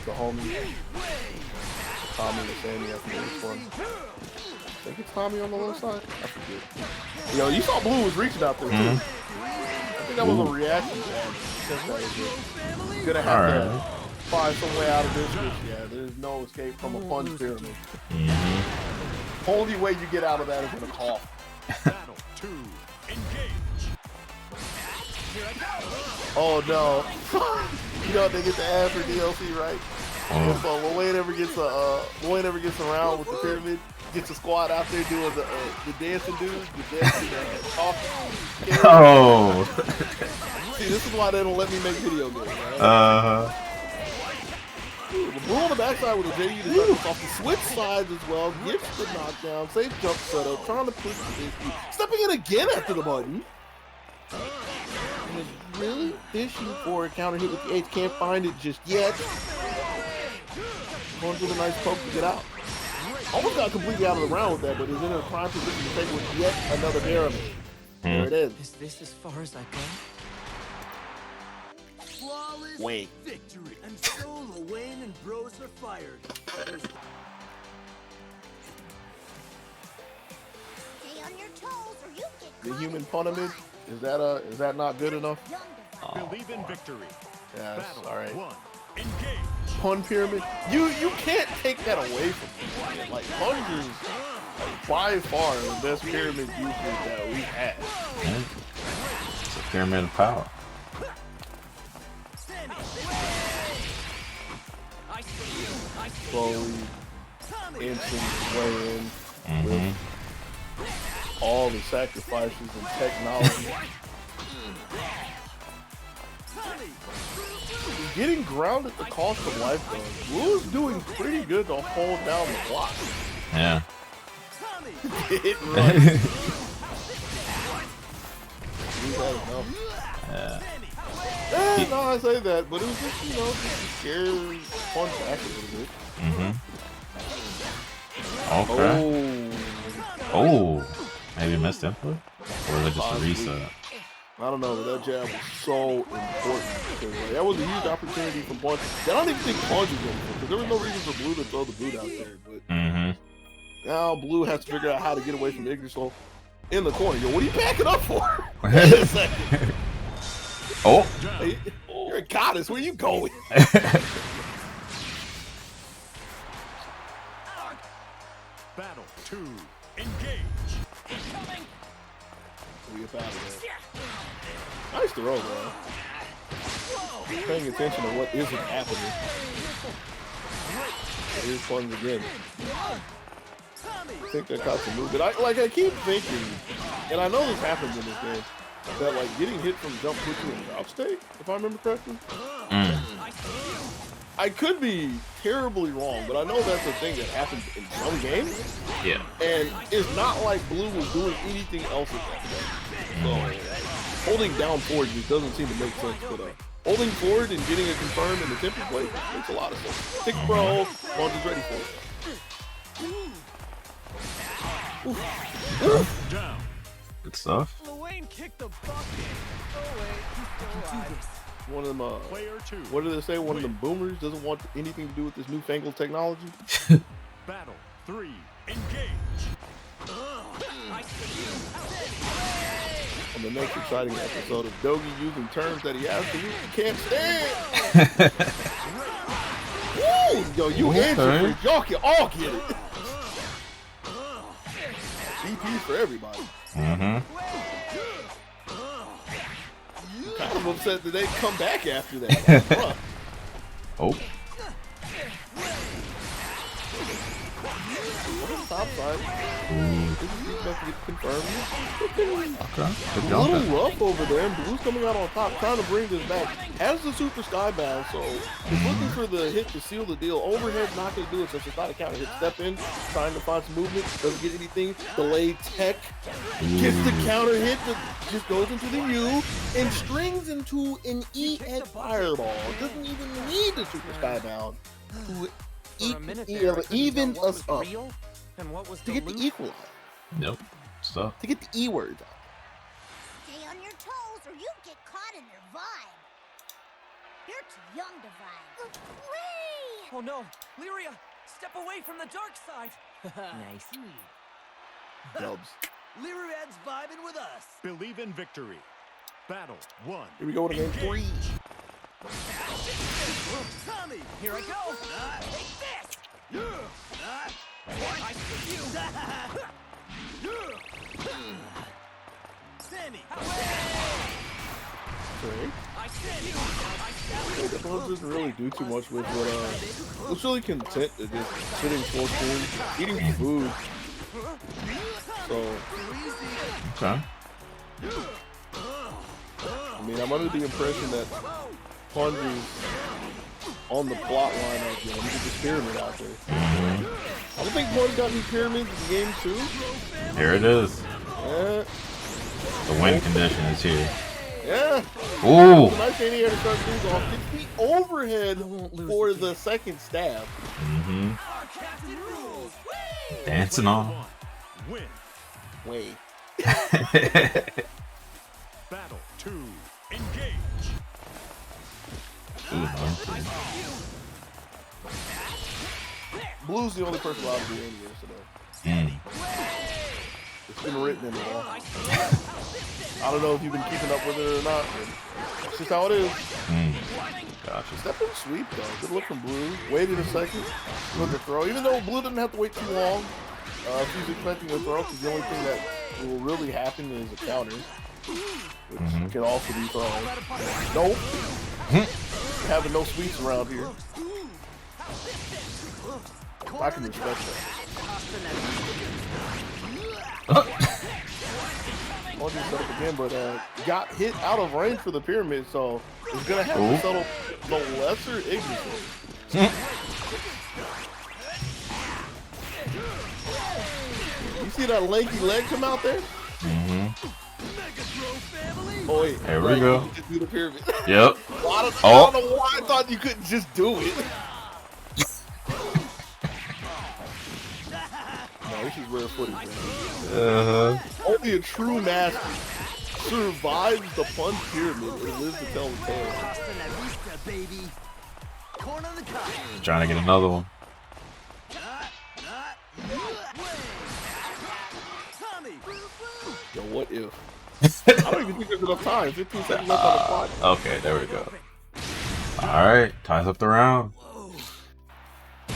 the homie. Tommy and Sammy after this one. I think it's Tommy on the left side. I forget. Yo, you saw Blue was reaching out there too. I think that was a reaction to that. Gonna have to find some way out of this. Yeah, there's no escape from a punch pyramid. Only way you get out of that is with a cough. Battle 2. Engage. Oh no. You know they get the ad for DLC, right? And so Lil Wayne ever gets around with the pyramid, gets a squad out there doing the dancing dudes, the dancing talking. Oh. See, this is why they don't let me make video games, right? The Blue on the backside with a JU to jump off the switch sides as well, gets the knockdown, safe jump setup, trying to push the issue, stepping in again after the button. And is really fishing for a counter hit with the H, can't find it just yet. Going with a nice poke to get out. Almost got completely out of the round with that, but is in a prime position to take with yet another pyramid. There it is. Is this as far as I go? Flawless Wait. victory. And so Lil Wayne and bros are fired. Stay on your toes or you get The caught human in punishment, vine. is that not good enough? Young divine. Believe in victory. Yes, Battle all right. 1. Engage. Pun pyramid. You can't take that away from me. Like Punch is by far the best pyramid user that we've had. It's a pyramid of power. Slowly, instant way in with all the sacrifices and technology. Getting ground at the cost of life, though. Blue's doing pretty good to hold down the block. Yeah. Hit and run. Blue's had enough. Yeah. No, I say that, but it was just, just to scare Punch back a little bit. Okay. Oh. Maybe missed input? Or was it just a reset? I don't know, but that jab was so important because that was a huge opportunity for Punch. I don't even think Punch was in it because there was no reason for Blue to throw the boot out there. But now Blue has to figure out how to get away from Yggdrasil in the corner. Yo, what are you backing up for? Wait a second. Oh. Hey, you're a goddess. Where you going? Battle 2. Engage. We get out of there. Nice throw, bro. Paying attention to what isn't happening. Here's Punch again. I think that caught some movement. I keep thinking, and I know this happens in this game, that like getting hit from jump puts you in drop state, if I remember correctly. I could be terribly wrong, but I know that's a thing that happens in some games. Yeah. And it's not like Blue was doing anything else at that point. So holding down forward just doesn't seem to make sense. But holding forward and getting a confirm in the tempo play makes a lot of sense. Tick bro, Punch is ready for it. Down. Good stuff. Lil Wayne kicked the bucket. Oh wait, he's still alive. One of them, Player 2. what did they say? One of them boomers doesn't want anything to do with this newfangled technology. Battle 3. Engage. On the next exciting episode of Dogi using terms that he absolutely can't stand. Woo! Yo, you answer for y'all can all get it. DPs for everybody. Kind of upset that they come back after that. Bruh. Oh. Top side. Confirmed. Okay. A little rough over there, and Blue's coming out on top, trying to bring this back. Has the super skybound, so he's looking for the hit to seal the deal. Overhead's not going to do it since it's not a counter hit. Step in, trying to find some movement, doesn't get anything. Delayed tech, gets the counter hit that just goes into the U and strings into an EX fireball. Doesn't even need the super skybound to even us up. And what was To get the equalizer. Nope. Stuff. To get the E word out. Stay on your toes or you get caught in their vibe. You're too young to vibe. Whee! Oh no, Lyria, step away from the dark side. Nice. Dubs. Lyriad's vibing with us. Believe in victory. Battle 1. Here we go to game 3. Tommy, here I go. Take this. I see you. Sammy. Trey. I said you. The Bugs doesn't really do too much with what looks really content to just sitting full screen, eating food. So Okay. I mean, I'm under the impression that Punch is on the plot line out there. Look at this pyramid out there. I don't think Punch got any pyramids in game 2. Here it is. Yeah. The win condition is here. Yeah. Ooh. Nice thing he had to start things off. It's the overhead for the second stab. Mm-hmm. Dancing on. Win. Wait. Battle 2. Engage. Ooh, Blue's the only person allowed to do anyway today. It's been written in the law. I don't know if you've been keeping up with it or not, but it's just how it is. Gotcha. Step in sweep though. Good look from Blue. Waited a second. Look at throw. Even though Blue didn't have to wait too long, if he's expecting a throw, because the only thing that will really happen is a counter, which can also be thrown. Nope. Having no sweeps around here. I can respect that. I'll just set up again, but got hit out of range for the pyramid, so it's gonna have to settle the lesser ignorance. You see that lanky leg come out there? Oh wait, there we go. You just do the pyramid. Yep. I don't know why I thought you couldn't just do it. No, this is rare footage, man. Only a true master survives the Punch pyramid and lives to tell the tale. Trying to get another one. Yo, what if? I don't even think there's enough time. 15 seconds left on the clock. Okay, there we go. Alright, ties up the round. I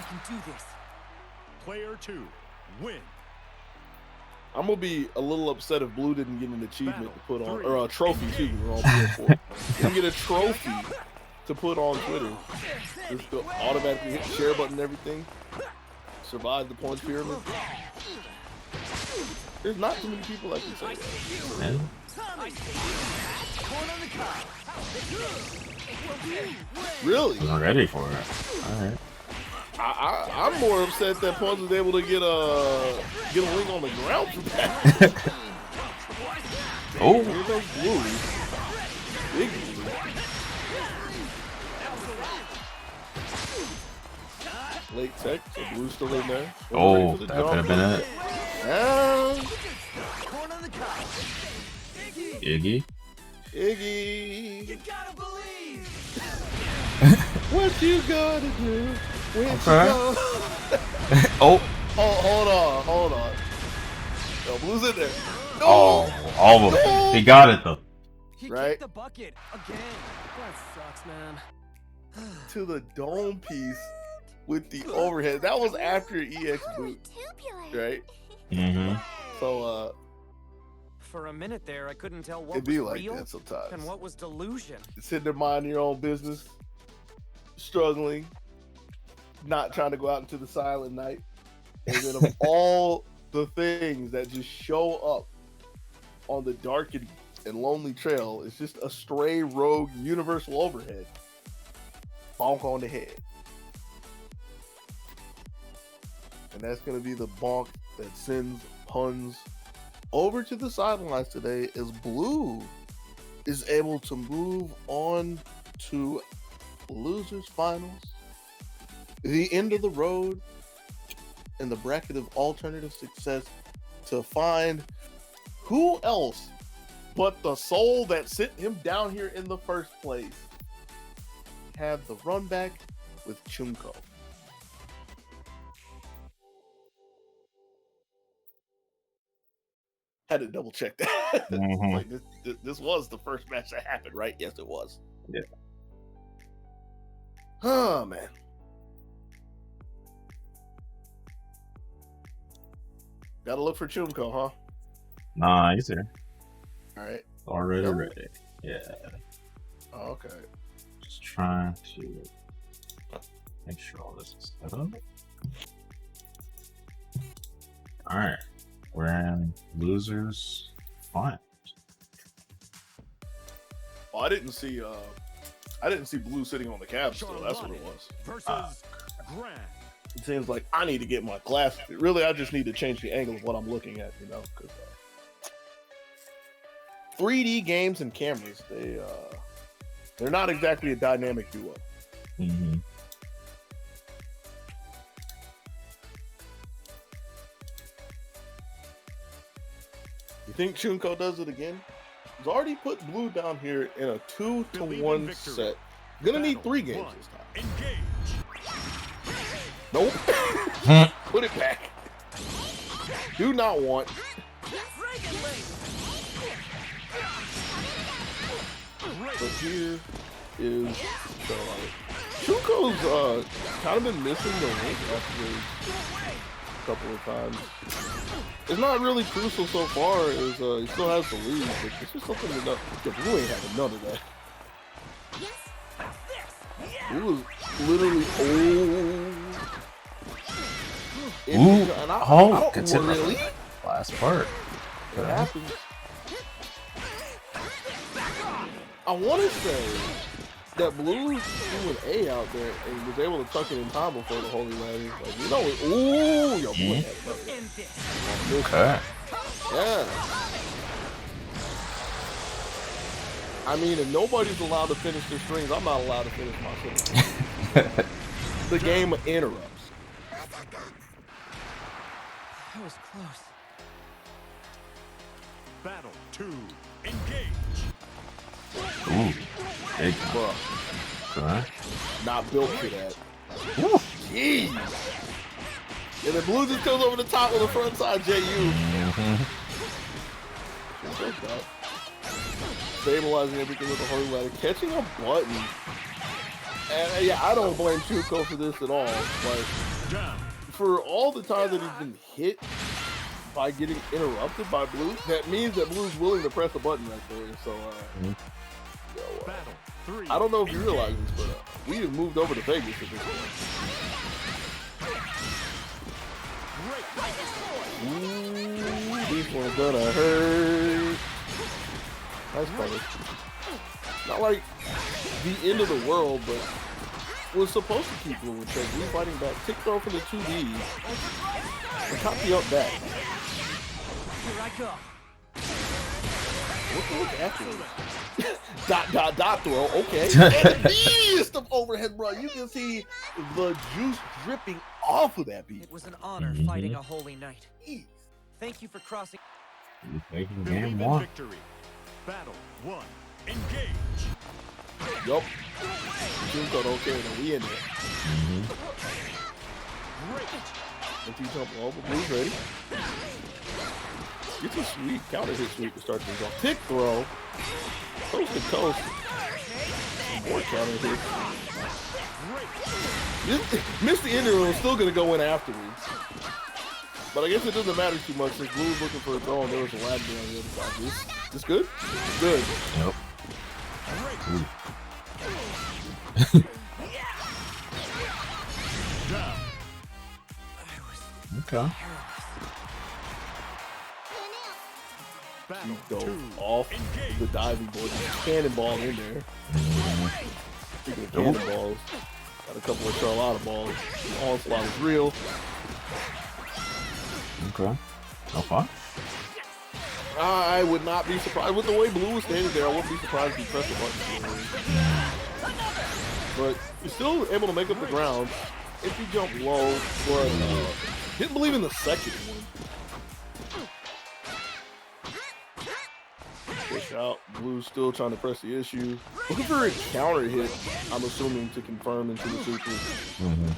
can do this. Player 2. Win. I'm gonna be a little upset if Blue didn't get an achievement to put on, or a trophy, excuse me, we're on PS4. Didn't get a trophy to put on Twitter. Just to automatically hit the share button and everything. Survive the Punch pyramid. There's not too many people that can say that. Really? I'm ready for it. Alright. I'm more upset that Punch was able to get a link on the ground for that. Oh. Here goes Blue. Big Blue. Late tech, so Blue's still in there. Oh, that could have been it. Iggy. Iggy. You gotta believe. What you gotta do? When you Okay. go. Oh. Oh, hold on. Yo, Blue's in there. No. Oh, all of it. He got it though. He Right. kicked the bucket again. That sucks, man. To the dome piece with the overhead. That was after EX boot, Tubular. right? Mm-hmm. So For a minute there, I couldn't tell what it'd was be like real that sometimes. and what was delusion. Sitting there minding your own business, struggling, not trying to go out into the silent night. And then of all the things that just show up on the dark and lonely trail, it's just a stray rogue universal overhead. Bonk on the head. And that's going to be the bonk that sends Puns over to the sidelines today as Blue is able to move on to losers finals, the end of the road, and the bracket of alternative success to find who else but the soul that sent him down here in the first place have the run back with Chumko. Had to double check that. Like this was the first match that happened, right? Yes, it was. Yeah. Oh man. Gotta look for Chumko, huh? Nah, he's here. All right. Already ready. Yeah. Oh, okay. Just trying to make sure all this is set up. Alright. We're in losers fun. Oh, I didn't see blue sitting on the cab still. That's what it was. Versus Gran. It seems like I need to get my glasses. Really, I just need to change the angle of what I'm looking at, you know, because 3D games and Camrys, they're not exactly a dynamic duo. Mm-hmm. You think Chunko does it again? He's already put blue down here in a 2-to-1 set. Gonna need 3 games this time. Engage. Nope. Put it back. Do not want. But here is Chunko's kind of been missing the link after a couple of times. It's not really crucial so far as he still has the lead, but it's just something that the blue ain't having none of that. It was literally Ooh, and I gets don't it really. Last part. It happens. I want to say that Blue threw an A out there and was able to tuck it in time before the Holy Landing. Like, you know, ooh, yo, boy. Okay. Yeah. I mean, if nobody's allowed to finish their strings, I'm not allowed to finish my strings. The game interrupts. That was close. Battle 2. Engage. Ooh. Big time. Bruh, Okay. not built for that. Jeez. And then Blue just goes over the top with a front side JU. Mm-hmm. Stabilizing everything with the Holy Ladder, catching a button. And yeah, I don't blame Chunko for this at all. Like, Down. for all the time that he's been hit by getting interrupted by Blue, that means that Blue's willing to press a button right there. So, Battle 3. I don't know if you realize this, but we have moved over to Vegas at this point. Ooh, this one's gonna hurt. Nice punish. Not like the end of the world, but was supposed to keep Blue in check. Blue fighting back. Tick throw for the 2Ds. And caught the up back. Here I go. What the look after this? dot throw, okay. And the beast of overhead, bro. You can see the juice dripping off of that beat. It was an honor fighting a holy knight. Thank you for crossing. Taking Believe game in 1. victory. Battle 1. Engage. Yup. Chunko don't care that we in there. Great. If you jump over, Blue's ready. It's a sweet counter hit sweep to start things off. Tick throw. Coast to coast. More counter hits. Missed the ending room, still gonna go in afterwards. But I guess it doesn't matter too much since Blue's looking for a throw and there was a ladder on the other side. This good? Good. Yep. Down. Okay. Battle You go 2. off Engage. the diving board. Cannonball in there. Speaking of cannonballs, got a couple of Charlotta balls. The onslaught is real. Okay. No fun. I would not be surprised with the way Blue was standing there. I wouldn't be surprised if he pressed the button. But he's still able to make up the ground if you jump low. But didn't believe in the second one. Push out. Blue's still trying to press the issue. Looking for a counter hit, I'm assuming, to confirm into the super. Ooh.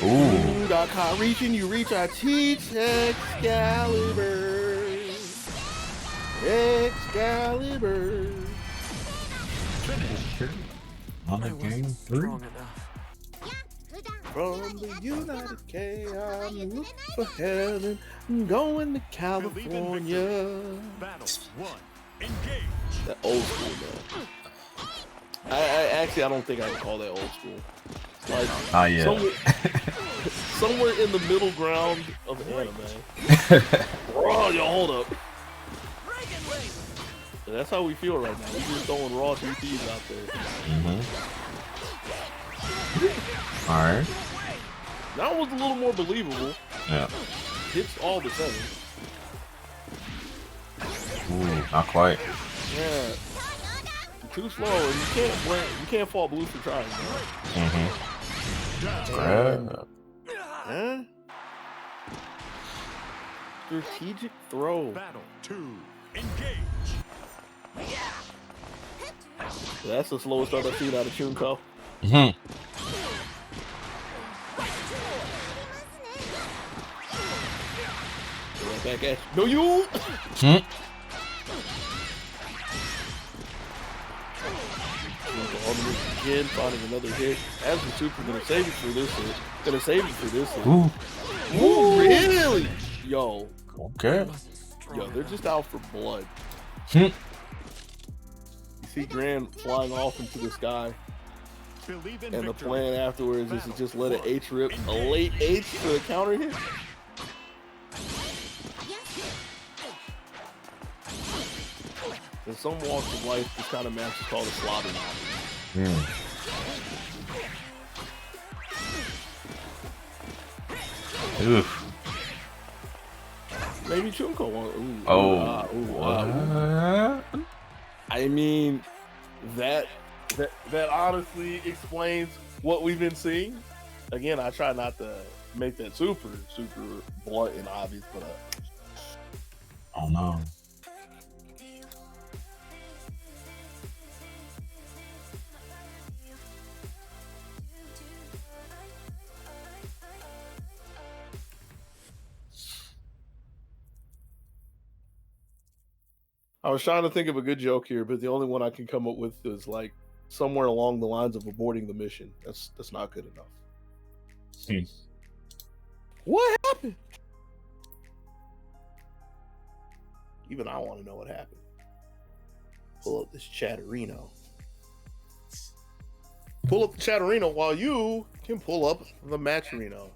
Ooh, got caught reaching. You reach, I teach Excalibur. Excalibur. On the game 3. Strong enough. From the United K, I'm looking for heaven. I'm going to Believe in victory. California. Battle 1. Engage. That old school, man. I don't think I can call that old school. Like Yeah. somewhere in the middle ground of anime. Oh, yo, hold up. That's how we feel right now. We just throwing raw DPs out there. All right. That was a little more believable. Yeah. Hits all the same. Ooh, not quite. Yeah. Too slow, and you can't fault Blue for trying. Huh? Strategic throw. Battle 2. Engage. That's the slowest I've ever seen out of Chunko. Right back at you. No, you! Again, finding another hit. As the super gonna save it for this hit. Gonna save it for this hit. Ooh, really? Yo. Okay. Yo, they're just out for blood. You see Gran flying off into the sky. And the plan afterwards is to just let an H rip, a late H for the counter hit. In some walks of life, this kind of match is called a slobber knocker. Oof. Maybe Chunko won't. What? I mean, that honestly explains what we've been seeing. Again, I try not to make that super blunt and obvious, but oh no. I was trying to think of a good joke here, but the only one I can come up with is like somewhere along the lines of aborting the mission. That's not good enough. What happened? Even I want to know what happened. Pull up this Chatterino. Pull up the Chatterino while you can pull up the Matcherino.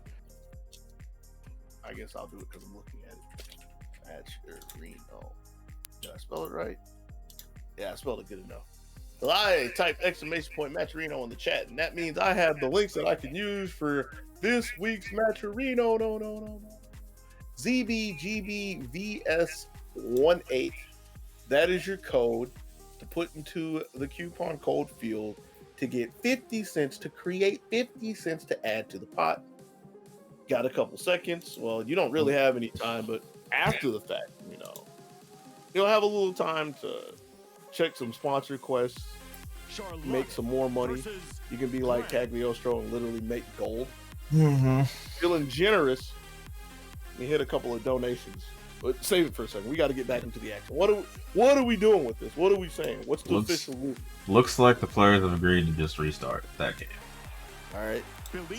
I guess I'll do it because I'm looking at it. Matcherino. Did I spell it right? Yeah, I spelled it good enough. Well, I type exclamation point Matcherino in the chat, and that means I have the links that I can use for this week's Matcherino. No. ZBGBVS18. That is your code to put into the coupon code field to get 50 cents, to create 50 cents to add to the pot. Got a couple seconds. Well, you don't really have any time, but after the fact, you'll have a little time to check some sponsor quests, make some more money. You can be like Cagliostro and literally make gold. Feeling generous, you hit a couple of donations. But save it for a second. We got to get back into the action. What are we doing with this? What are we saying? What's the official rule? Looks like the players have agreed to just restart that game. All right.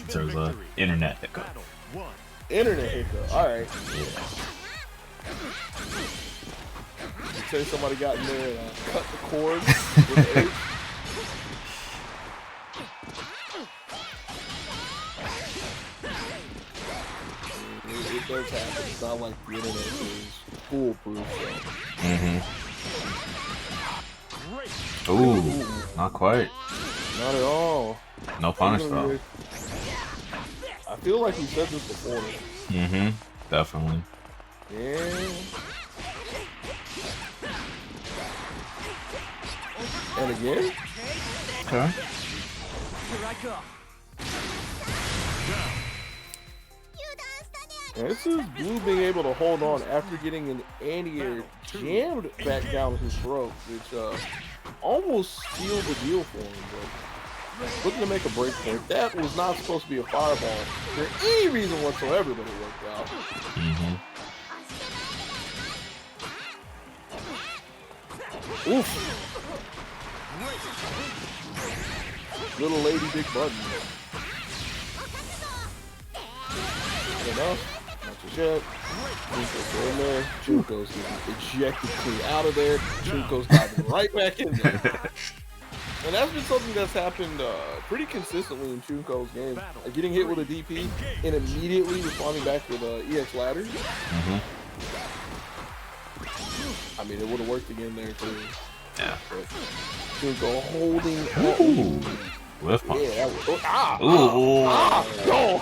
There's a internet hiccup. Internet hiccup. All right. Yeah. You say somebody got in there and cut the cord with the H. It does happen. It's not like the internet is foolproof. So. Ooh, not quite. Not at all. No punish though. I feel like we said this before. Definitely. Yeah. And again? Okay. Here I go. And this is Blue being able to hold on after getting an anti-air jammed back down his throat, which almost sealed the deal for him. But looking to make a break point. That was not supposed to be a fireball for any reason whatsoever, but it worked out. Oof. Little lady, big button. Good enough. Not Shut. Junko's in there. Junko's getting ejected clean out of there. Junko's diving right back in there. And that's been something that's happened pretty consistently in Junko's game. Getting hit with a DP and immediately responding back with EX ladders. I mean, it would have worked again there too. Yeah. But Junko holding. Ooh. Lift punch. Yeah, that was, go.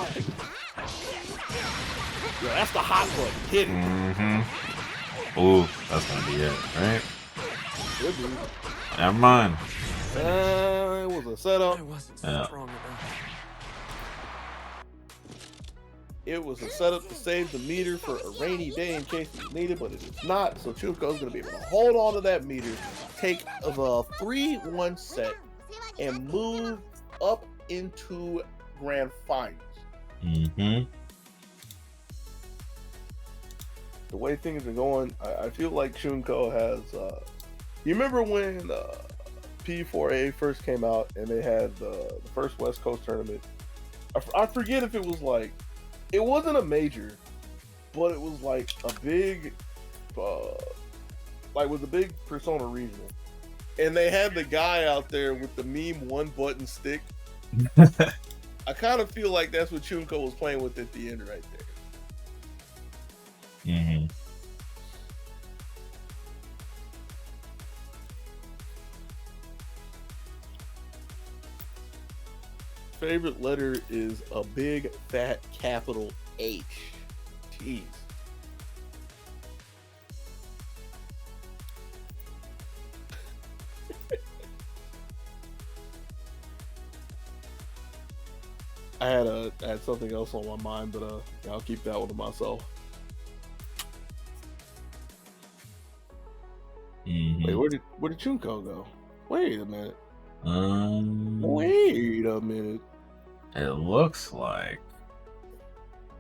Yeah, that's the hot button. Hit it. Ooh, that's gonna be it, right? Should be. Never mind. It was a setup. I wasn't Yeah. strong enough. It was a setup to save the meter for a rainy day in case it's needed, but it is not. So Junko's gonna be able to hold on to that meter, take the 3-1 set, and move up into grand finals. The way things are going, I feel like Junko has. You remember when P4A first came out and they had the first West Coast tournament? I forget if it was like, it wasn't a major, but it was like a big, like was a big Persona regional, and they had the guy out there with the meme one button stick. I kind of feel like that's what Junko was playing with at the end right there. Favorite letter is a big fat capital H. Jeez. I had something else on my mind, but I'll keep that one to myself. Wait, where did Junko go? Wait a minute. Wait a minute. It looks like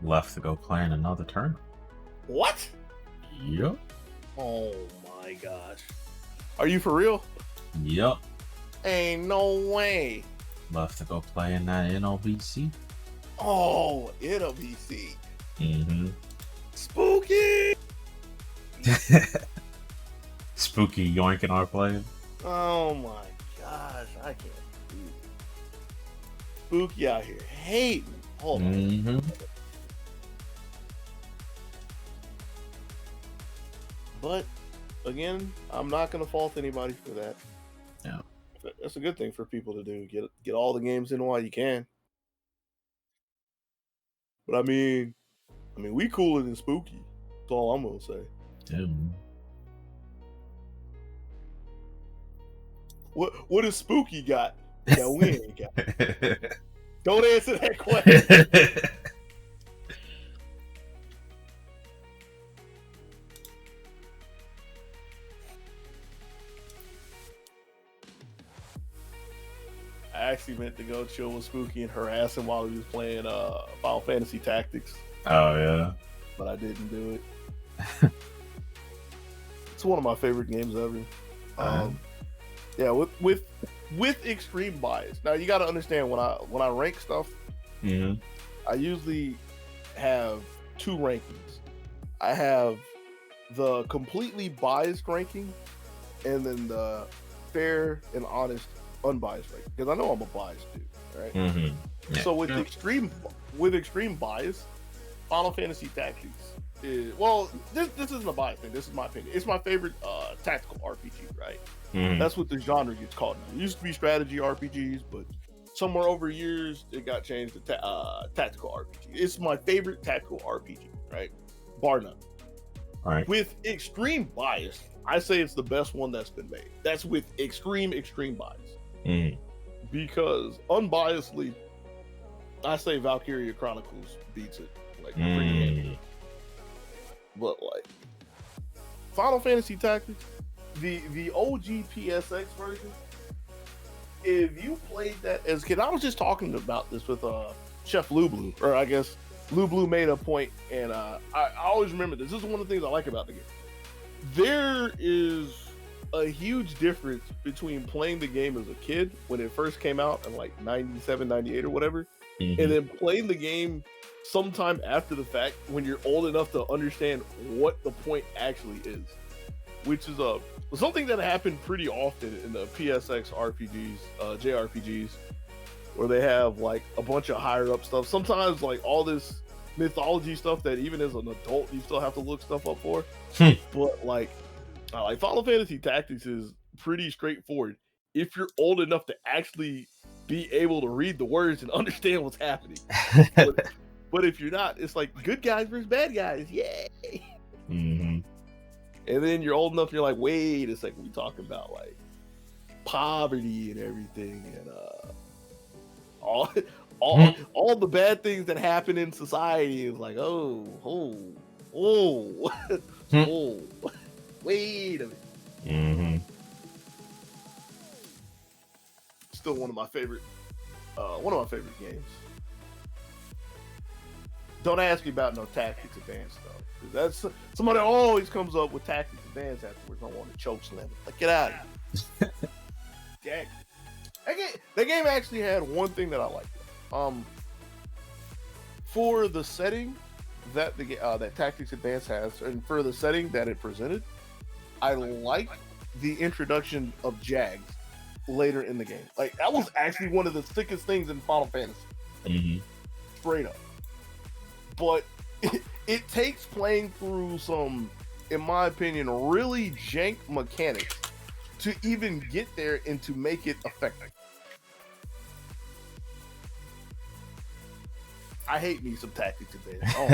left to go play in another tournament. What? Yep. Oh my gosh. Are you for real? Yep. Ain't no way. Left to go play in that NOBC. Oh, NOBC. Spooky. Spooky yoinking our player. Oh my gosh, I can't believe it. Spooky out here hating. Hold on. But again, I'm not gonna fault anybody for that. Yeah. That's a good thing for people to do. Get all the games in while you can. But I mean, we cooler than Spooky. That's all I'm gonna say. Damn. What does Spooky got that we ain't got? Don't answer that question. I actually meant to go chill with Spooky and harass him while he was playing Final Fantasy Tactics. Oh yeah. But I didn't do it. It's one of my favorite games ever. Yeah, with extreme bias. Now you got to understand when I rank stuff, I usually have two rankings. I have the completely biased ranking, and then the fair and honest unbiased ranking. Because I know I'm a biased dude, right? Yeah. So with extreme bias, Final Fantasy Tactics is, well, this isn't a bias thing. This is my opinion. It's my favorite tactical RPG, right? That's what the genre gets called now. It used to be strategy RPGs, but somewhere over years it got changed to tactical RPG. It's my favorite tactical RPG, right? Bar none. All right. With extreme bias, I say it's the best one that's been made. That's with extreme bias. Because unbiasedly, I say Valkyria Chronicles beats it. Like pretty handily. But like Final Fantasy Tactics, the OG PSX version, if you played that as a kid, I was just talking about this with Chef Lublu, or I guess Lublu made a point, and I always remember this. This is one of the things I like about the game. There is a huge difference between playing the game as a kid when it first came out in like 97, 98 or whatever, and then playing the game sometime after the fact when you're old enough to understand what the point actually is, which is something that happened pretty often in the PSX RPGs, JRPGs, where they have like a bunch of higher up stuff. Sometimes like all this mythology stuff that even as an adult you still have to look stuff up for. But like Final Fantasy Tactics is pretty straightforward if you're old enough to actually be able to read the words and understand what's happening. But if you're not, it's like good guys versus bad guys, yay! And then you're old enough, and you're like, wait a second, we talking about like poverty and everything, and all the bad things that happen in society is like, oh, wait a minute. Still one of my favorite games. Don't ask me about no Tactics Advance though. That's somebody always comes up with Tactics Advance afterwards. I want to choke slam it. Like, get out of here. That game actually had one thing that I liked. For the setting that that Tactics Advance has, and for the setting that it presented, I liked the introduction of Jags later in the game. Like, that was actually one of the sickest things in Final Fantasy. Straight up. But it takes playing through some, in my opinion, really jank mechanics to even get there and to make it effective. I hate me some Tactics Advance. Oh.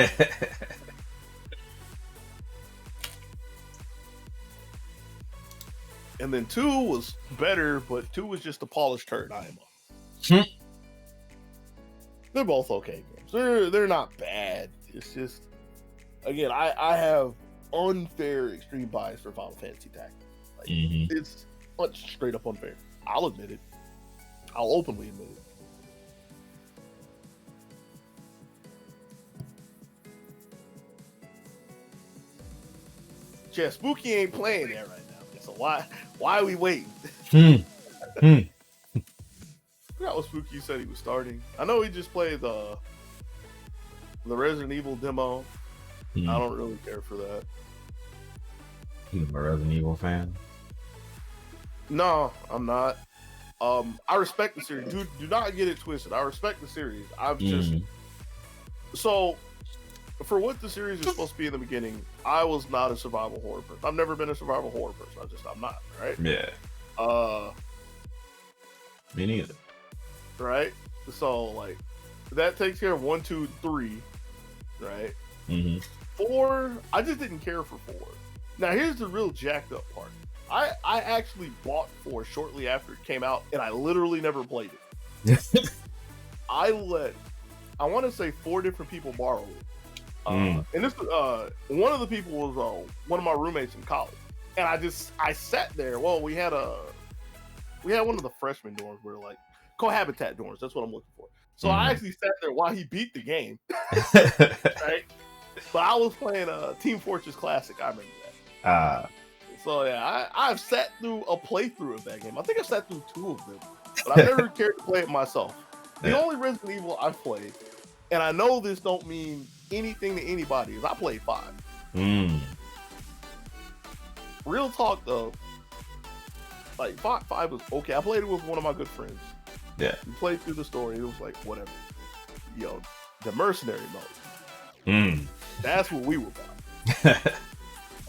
And then 2 was better, but 2 was just a polished turd. They're both okay games. They're not bad. It's just, again, I have unfair extreme bias for Final Fantasy Tactics. Like, it's straight up unfair. I'll admit it. I'll openly admit it. Yeah, Spooky ain't playing that right now. So why are we waiting? I forgot what Spooky said he was starting. I know he just played the Resident Evil demo. I don't really care for that. You a Resident Evil fan? No, I'm not. I respect the series. Do not get it twisted. I respect the series. I've just so for what the series is supposed to be in the beginning, I was not a survival horror person. I've never been a survival horror person. I'm not, right? Yeah. Me neither. Right? So like that takes care of 1, 2, 3, right? 4, I just didn't care for 4. Now here's the real jacked up part. I actually bought 4 shortly after it came out, and I literally never played it. I want to say 4 different people borrow it. And this one of the people was one of my roommates in college, and I sat there. Well, we had one of the freshman dorms where like cohabitat dorms. That's what I'm looking for. So I actually sat there while he beat the game, right? But I was playing Team Fortress Classic. I remember that. So yeah, I've sat through a playthrough of that game. I think I've sat through 2 of them, but I've never cared to play it myself. The only Resident Evil I've played, and I know this don't mean anything to anybody, is I played 5. Real talk though, like 5 was okay. I played it with one of my good friends. Yeah. We played through the story. It was like whatever. Yo, the mercenary mode. That's what we were about.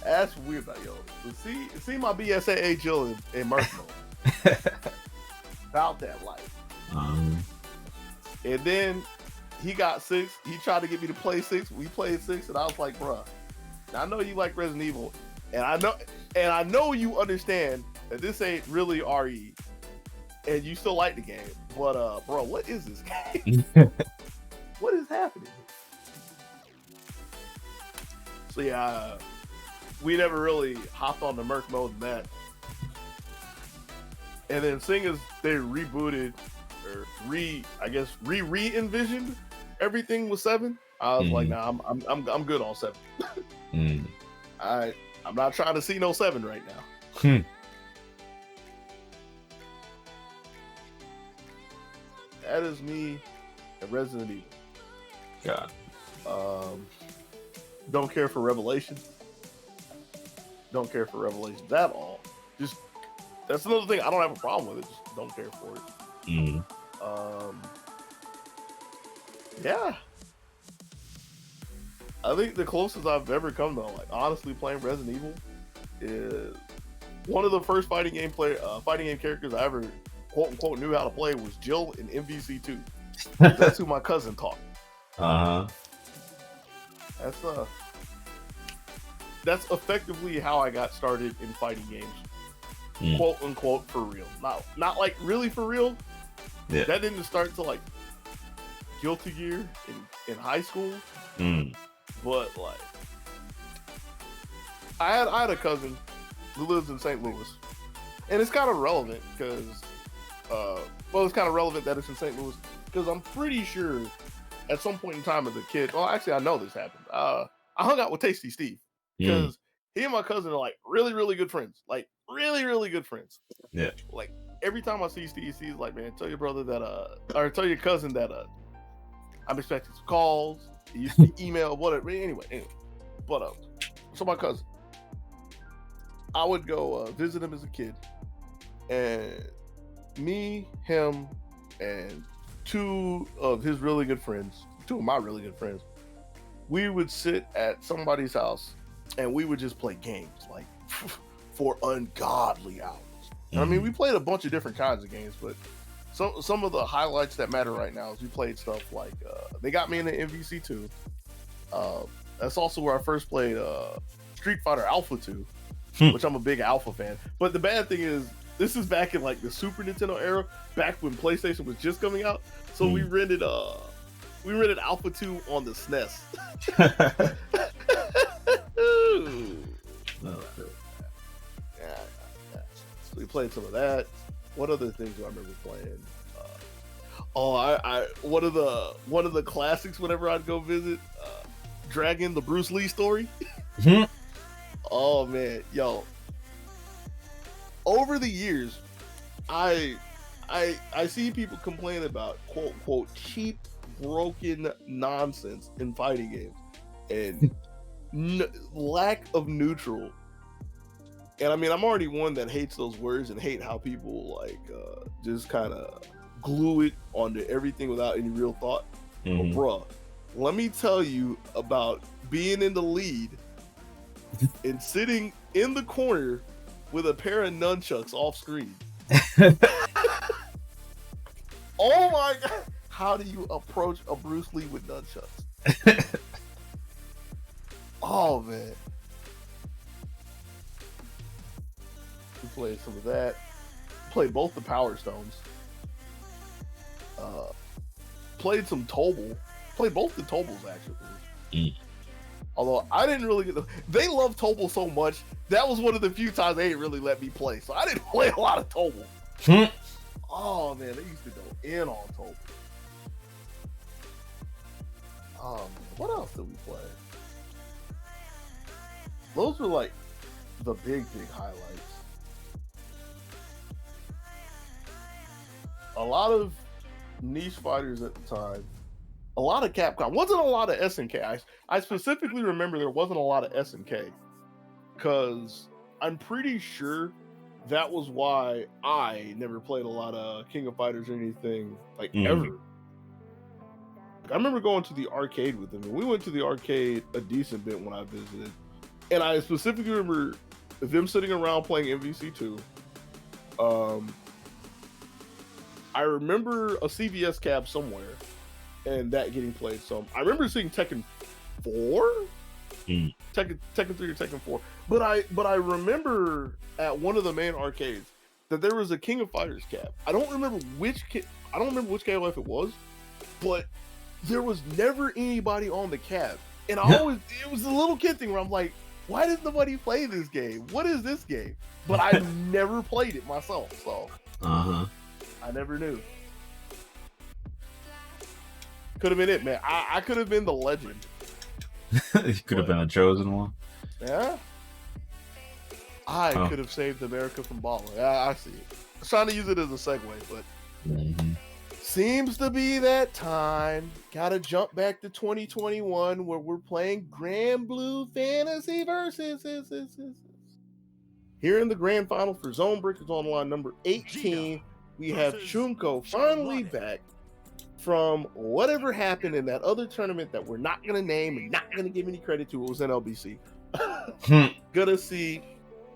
That's what we were about, yo. See my BSAA Jill in merc mode. About that life. And then he got 6. He tried to get me to play 6. We played 6, and I was like, bruh, I know you like Resident Evil, and I know you understand that this ain't really RE, and you still like the game. But bro, what is this game? What is happening? So yeah, we never really hopped on the merc mode in that. And then seeing as they rebooted or re-envisioned everything with 7, I was like, nah, I'm good on 7. I'm not trying to see no 7 right now. That is me and Resident Evil. God. Don't care for Revelations. Don't care for Revelations at all. Just that's another thing. I don't have a problem with it. Just don't care for it. Mm. Yeah. I think the closest I've ever come to like honestly playing Resident Evil is one of the first fighting game characters I ever quote unquote knew how to play was Jill in MVC2. That's who my cousin taught. That's effectively how I got started in fighting games, quote unquote for real. Not like really for real. Yeah. That didn't start till like Guilty Gear in high school. But like, I had a cousin who lives in St. Louis, and it's kind of relevant because, it's kind of relevant that it's in St. Louis because I'm pretty sure at some point in time as a kid, well, actually I know this happened. I hung out with Tasty Steve because he and my cousin are like really, really good friends, like really, really good friends. Yeah. Like every time I see Steve, Steve's like, man, tell your brother that, or tell your cousin that, I'm expecting some calls. He used to email, whatever. Anyway. But so my cousin, I would go visit him as a kid, and me, him, and two of my really good friends, we would sit at somebody's house and we would just play games like for ungodly hours. I mean, we played a bunch of different kinds of games, but some of the highlights that matter right now is we played stuff like they got me into MVC2. That's also where I first played Street Fighter Alpha 2, which I'm a big Alpha fan. But the bad thing is, this is back in like the Super Nintendo era, back when PlayStation was just coming out. So we rented Alpha 2 on the SNES. Yeah. So we played some of that. What other things do I remember playing? One of the classics whenever I'd go visit, Dragon, the Bruce Lee story. Oh man, yo. Over the years, I see people complain about quote unquote cheap, broken nonsense in fighting games and lack of neutral. And I mean, I'm already one that hates those words and hate how people like just kind of glue it onto everything without any real thought. But bruh, let me tell you about being in the lead and sitting in the corner with a pair of nunchucks off screen. Oh my god! How do you approach a Bruce Lee with nunchucks? Oh man. We played some of that. Played both the Power Stones. Played some Tobal. Played both the Tobals actually. Although I didn't really get they love Tobal so much, that was one of the few times they didn't really let me play. So I didn't play a lot of Tobal. Oh man, they used to go in on Tobal. Oh man, what else did we play? Those were like the big highlights. A lot of niche fighters at the time. A lot of Capcom. Wasn't a lot of SNK. I specifically remember there wasn't a lot of SNK. Because I'm pretty sure that was why I never played a lot of King of Fighters or anything, like ever. I remember going to the arcade with them. And we went to the arcade a decent bit when I visited. And I specifically remember them sitting around playing MVC2. I remember a CVS cab somewhere and that getting played some. I remember seeing Tekken 4? Tekken 3 or Tekken 4. But I remember at one of the main arcades that there was a King of Fighters cab. I don't remember which KOF it was, but there was never anybody on the cab. And it was a little kid thing where I'm like, why does nobody play this game? What is this game? But I've never played it myself, so I never knew. Could have been it, man. I could have been the legend. You could have been a chosen one. Yeah. I could have saved America from Bala. I see it. I was trying to use it as a segue, but seems to be that time. Gotta jump back to 2021 where we're playing Granblue Fantasy Versus. Here in the grand final for ZoneBreakers Online number 18, we have Chunko finally back from whatever happened in that other tournament that we're not going to name and not going to give any credit to. It was in LBC. Gonna see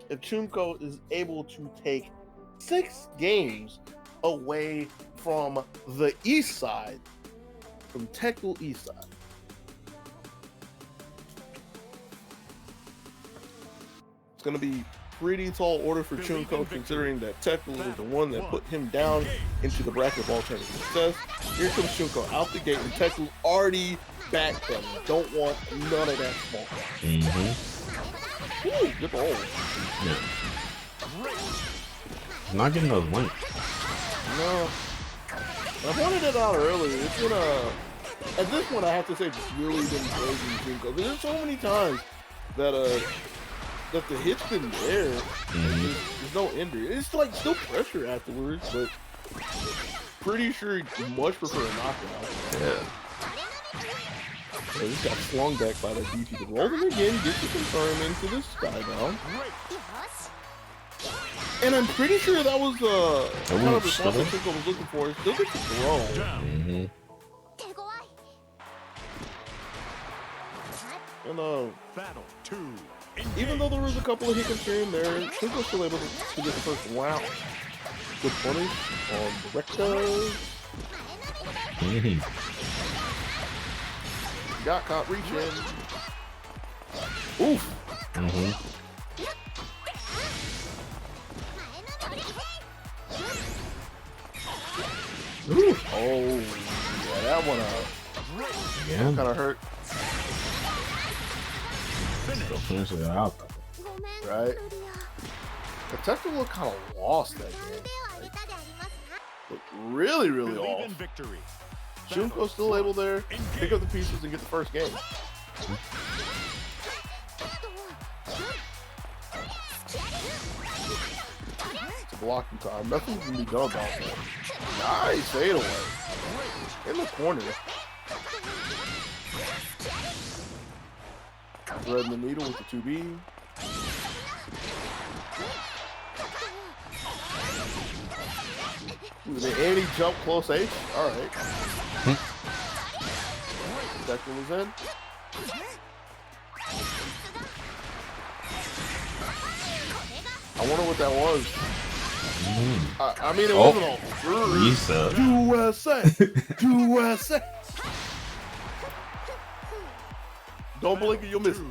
if Chunko is able to take 6 games away from the east side, from Tekla east side. It's going to be pretty tall order for Chunko, considering that Tekla is the one that put him down into the bracket of alternative success. Here comes Chunko out the gate, and Tekla's already backpedaling. Don't want none of that smoke. Ooh, good roll. Yeah. Not getting those links. No. I pointed it out earlier. It's been at this point I have to say it's really been praising Chunko. There's so many times that that the hit's been there. There's no injury. It's like still pressure afterwards, but pretty sure he'd much prefer a knockout. Yeah. So he got slung back by the DP. But roll him again, gets the confirm into the sky down. And I'm pretty sure that was kind of the response that Chunko was looking for. Still gets the throw. And Battle 2. even though there was a couple of hiccups here and there, Chunko's still able to get the first round. Good punish on the Recto. Got caught reaching. Oof. Oof. Oh, yeah, that one Yeah. kind of hurt. Still finish it out. Right? The Tekla looked kind of lost that game. Looked really, really Believe in off. victory. Chunko's still able there, pick up the pieces and get the first game. It's blocking time. Nothing can be done about that. Nice fade away. In the corner. Threading the needle with the 2B. Ooh, the anti-jump close H. Alright. Tekla was in. I wonder what that was. I mean, it wasn't all Reset. USA. USA. Don't blink or you'll miss it.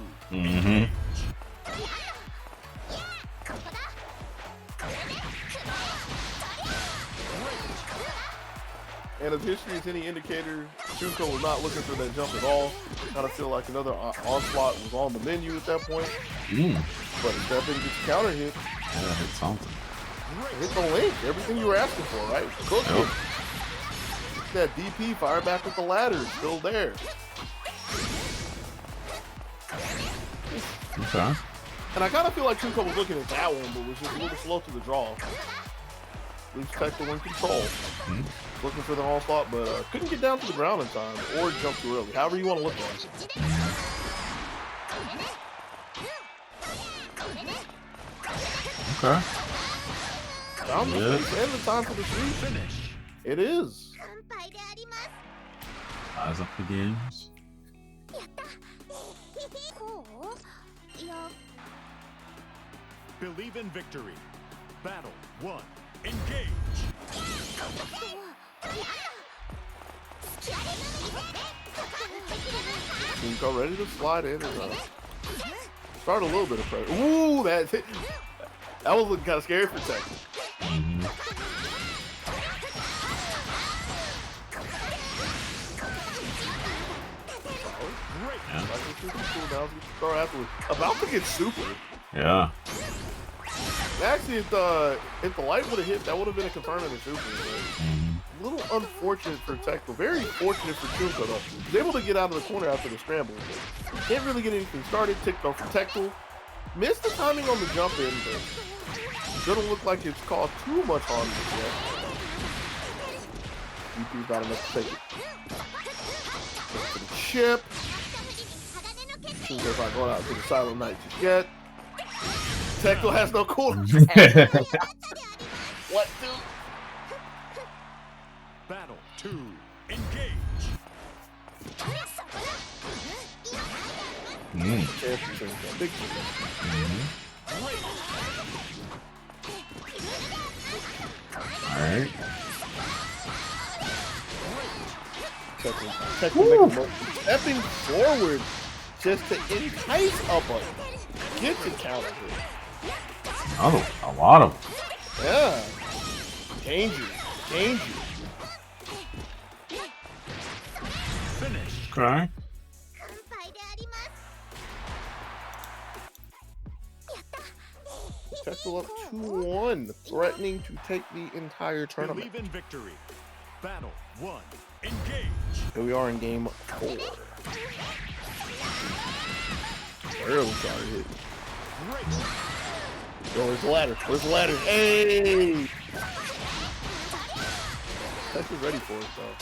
And if history is any indicator, Chunko was not looking for that jump at all. Kind of feel like another onslaught was on the menu at that point. But if that didn't get the counter hit, Yeah, hit something. hit the link. Everything you were asking for, right? Cook it. That DP fire back with the ladder is still there. Okay. And I kind of feel like Chunko was looking at that one, but was just a little slow to the draw. Leaves Tekla in control. Looking for the onslaught, but couldn't get down to the ground in time or jump too early. However you want to look at it. Okay. Down the face and the time for the sweep. Finish. It is. Eyes up the games. Believe in victory. Battle 1. Engage. Chunko ready to slide in and start a little bit of pressure. Ooh, that was looking kind of scary for a second. About to get super. Yeah. Actually, if the light would have hit, that would have been a confirming super. A little unfortunate for Tekla. Very fortunate for Chunko though. He was able to get out of the corner after the scramble. Can't really get anything started. Ticked off for Tekla. Missed the timing on the jump in, but doesn't look like it's caused too much harm yet. DP's not enough to take it. Goes to the chip. Junko's not going out to the Silent Night just yet. Tekla has no cooldown. What, dude? Battle 2. Engage. Big Alright. Tekla stepping forward just to entice up a get to counter hit. Oh, a lot of them. Yeah. Danger. Danger. Finish. Okay. Tekla up 2-1, threatening to take the entire tournament. Believe in victory. Battle 1. Engage. Here we are in game 4. Early counter hit. Great. Yo, where's the ladder? Where's the ladder? Hey! Tekla's ready for it, though.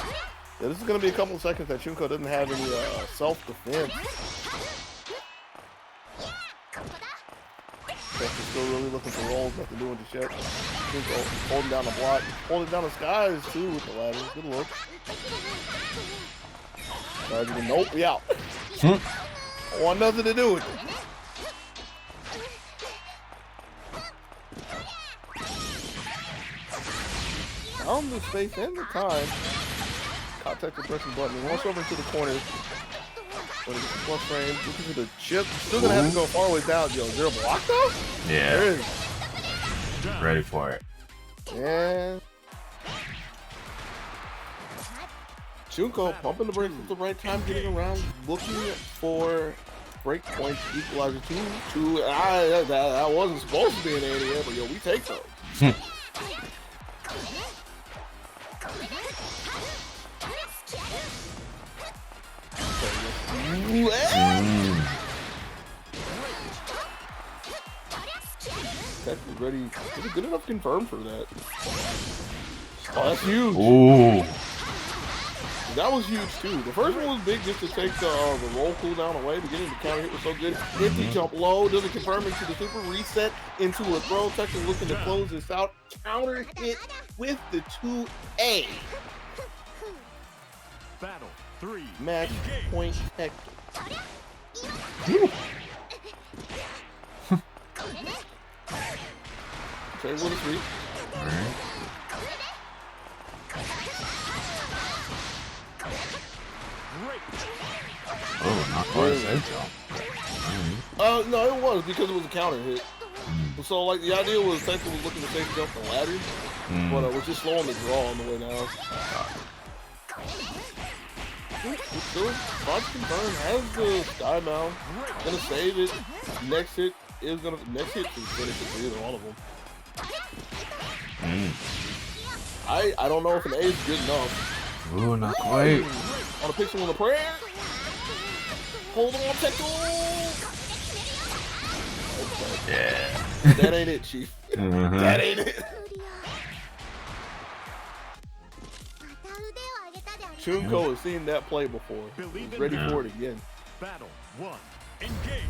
Yeah, this is going to be a couple of seconds that Junko doesn't have any self-defense. Tekla's still really looking for rolls, nothing doing just yet. Junko holding down the block, holding down the skies, too, with the ladder. Good look. Nope, we out. I want nothing to do with it. Found the space and the time. Contact the pressing button. He walks over into the corner. When it's plus frame, looking for the chip. Still gonna have to go far ways down. Yo, is there a block though? Yeah. There is. Ready for it. Yeah. Junko pumping the brakes at the right time, getting around, looking for break points, equalizer 2. That wasn't supposed to be an 80, but yo, we take those. Tekla's ready. Is it good enough confirmed for that? Oh, that's huge. Ooh. That was huge too. The first one was big just to take the roll cooldown away. Beginning the counter hit was so good. Hit the jump low, doesn't confirm into the super reset into a throw. Tekla looking to close this out. Counter hit with the 2A. Battle 3. Match Engage. point Tekla. Okay, with a 3. Alright. Oh, not quite as No, it was because it was a counter hit. So, like, the idea was Tekla was looking to safe jump the ladder, but it was just slowing the draw on the way down. Still, Fox confirmed has the sky mound. Gonna save it. Next hit is finish it for either one of them. I don't know if an A is good enough. Ooh, not quite. On a picture with a prayer. Hold on, Tekla. Yeah. That ain't it, Chief. That ain't it. Junko has seen that play before. He's ready for it again. Battle 1. Engage.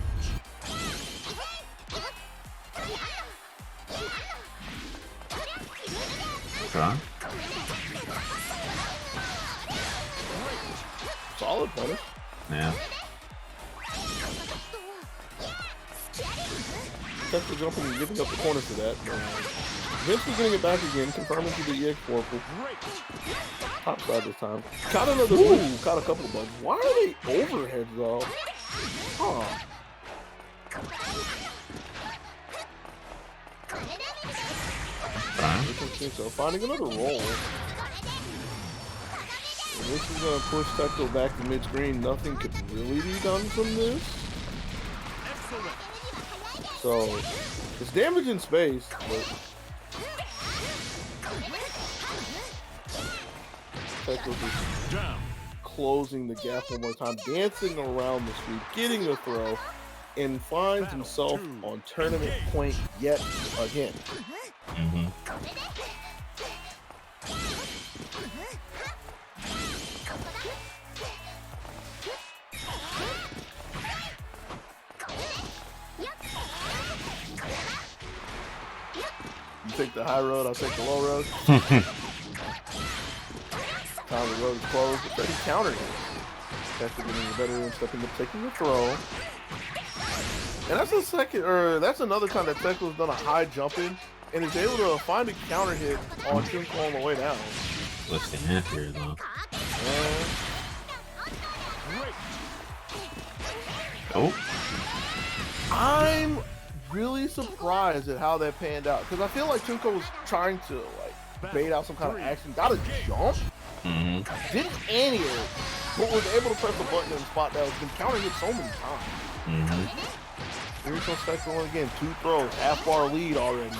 Okay. Solid punish. Yeah. Tekla jumping and giving up the corner for that. Eventually getting it back again, confirming to the EX Oracle. Top side this time. Caught another move, caught a couple of buttons. Why are they overheads though? Huh. So finding another roll. And this is gonna push Tekla back to mid-screen. Nothing could really be done from this. So it's damage in space, but Tekla just closing the gap one more time, dancing around the sweep, getting the throw, and finds himself on tournament point yet again. take the high road, I'll take the low road. Time the road is closed, but then he countered it. After getting the better and stepping up, taking the throw. And that's the second, or that's another time that Tekko's done a high jump in and is able to find a counter hit on Chunko on the way down. What's the hand here, though? Oh. I'm really surprised at how that panned out because I feel like Chunko was trying to like bait out some kind of action. Got a jump, didn't any it, but was able to press the button in the spot that was been countering it so many times. Here's some second one again. 2 throws, half bar lead already.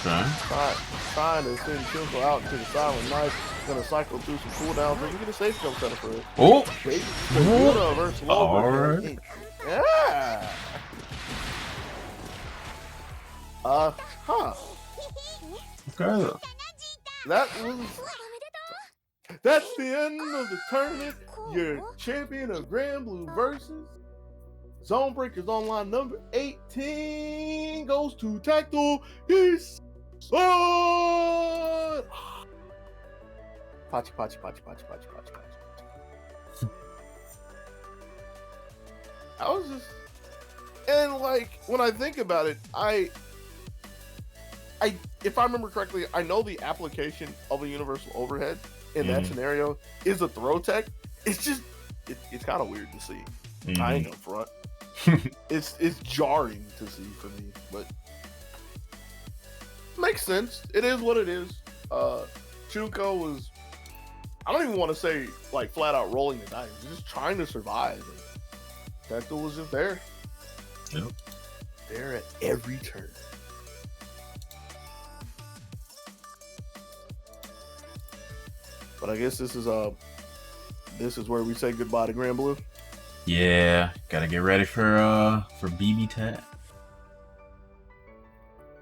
Trying to send Chunko out into the silent knife. Gonna cycle through some cooldowns. Maybe get a safe jump set up for it. Oh! Bermuda versus Lobo. Alright. Yeah. Okay. That's the end of the tournament. Your champion of Granblue versus ZoneBreakers Online number 18 goes to Tactile. He's on. Pachi. I was just, and like when I think about it, I if I remember correctly, I know the application of a universal overhead in that scenario is a throw tech. It's just it's kind of weird to see. I ain't gonna front. It's jarring to see for me, but makes sense. It is what it is. Chunko was, I don't even want to say like flat out rolling the dice. He's just trying to survive. Tactile was just there. Yep. There at every turn. But I guess this is where we say goodbye to Granblue. Yeah, gotta get ready for BB tag.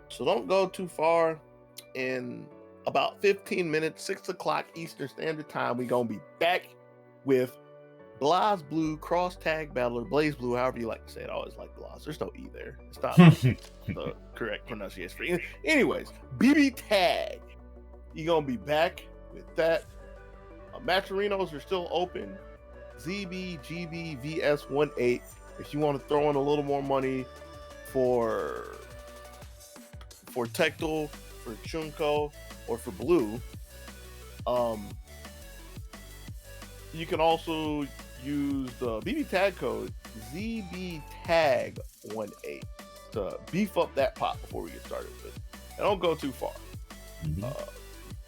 So don't go too far. In about 15 minutes, 6 o'clock Eastern Standard Time, we gonna be back with Blaze Blue cross tag battler, Blaze Blue, however you like to say it. I always like Blaze. There's no E there. It's not the correct pronunciation. Anyways, BB tag. You're gonna be back with that. Match arenas are still open. ZB, GB, VS18. If you want to throw in a little more money for Tactile, for Chunko, or for Blue, you can also use the BB tag code ZBTAG18 to beef up that pot before we get started. But don't go too far.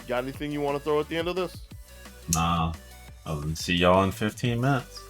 Got anything you want to throw at the end of this? Nah, I'll see y'all in 15 minutes.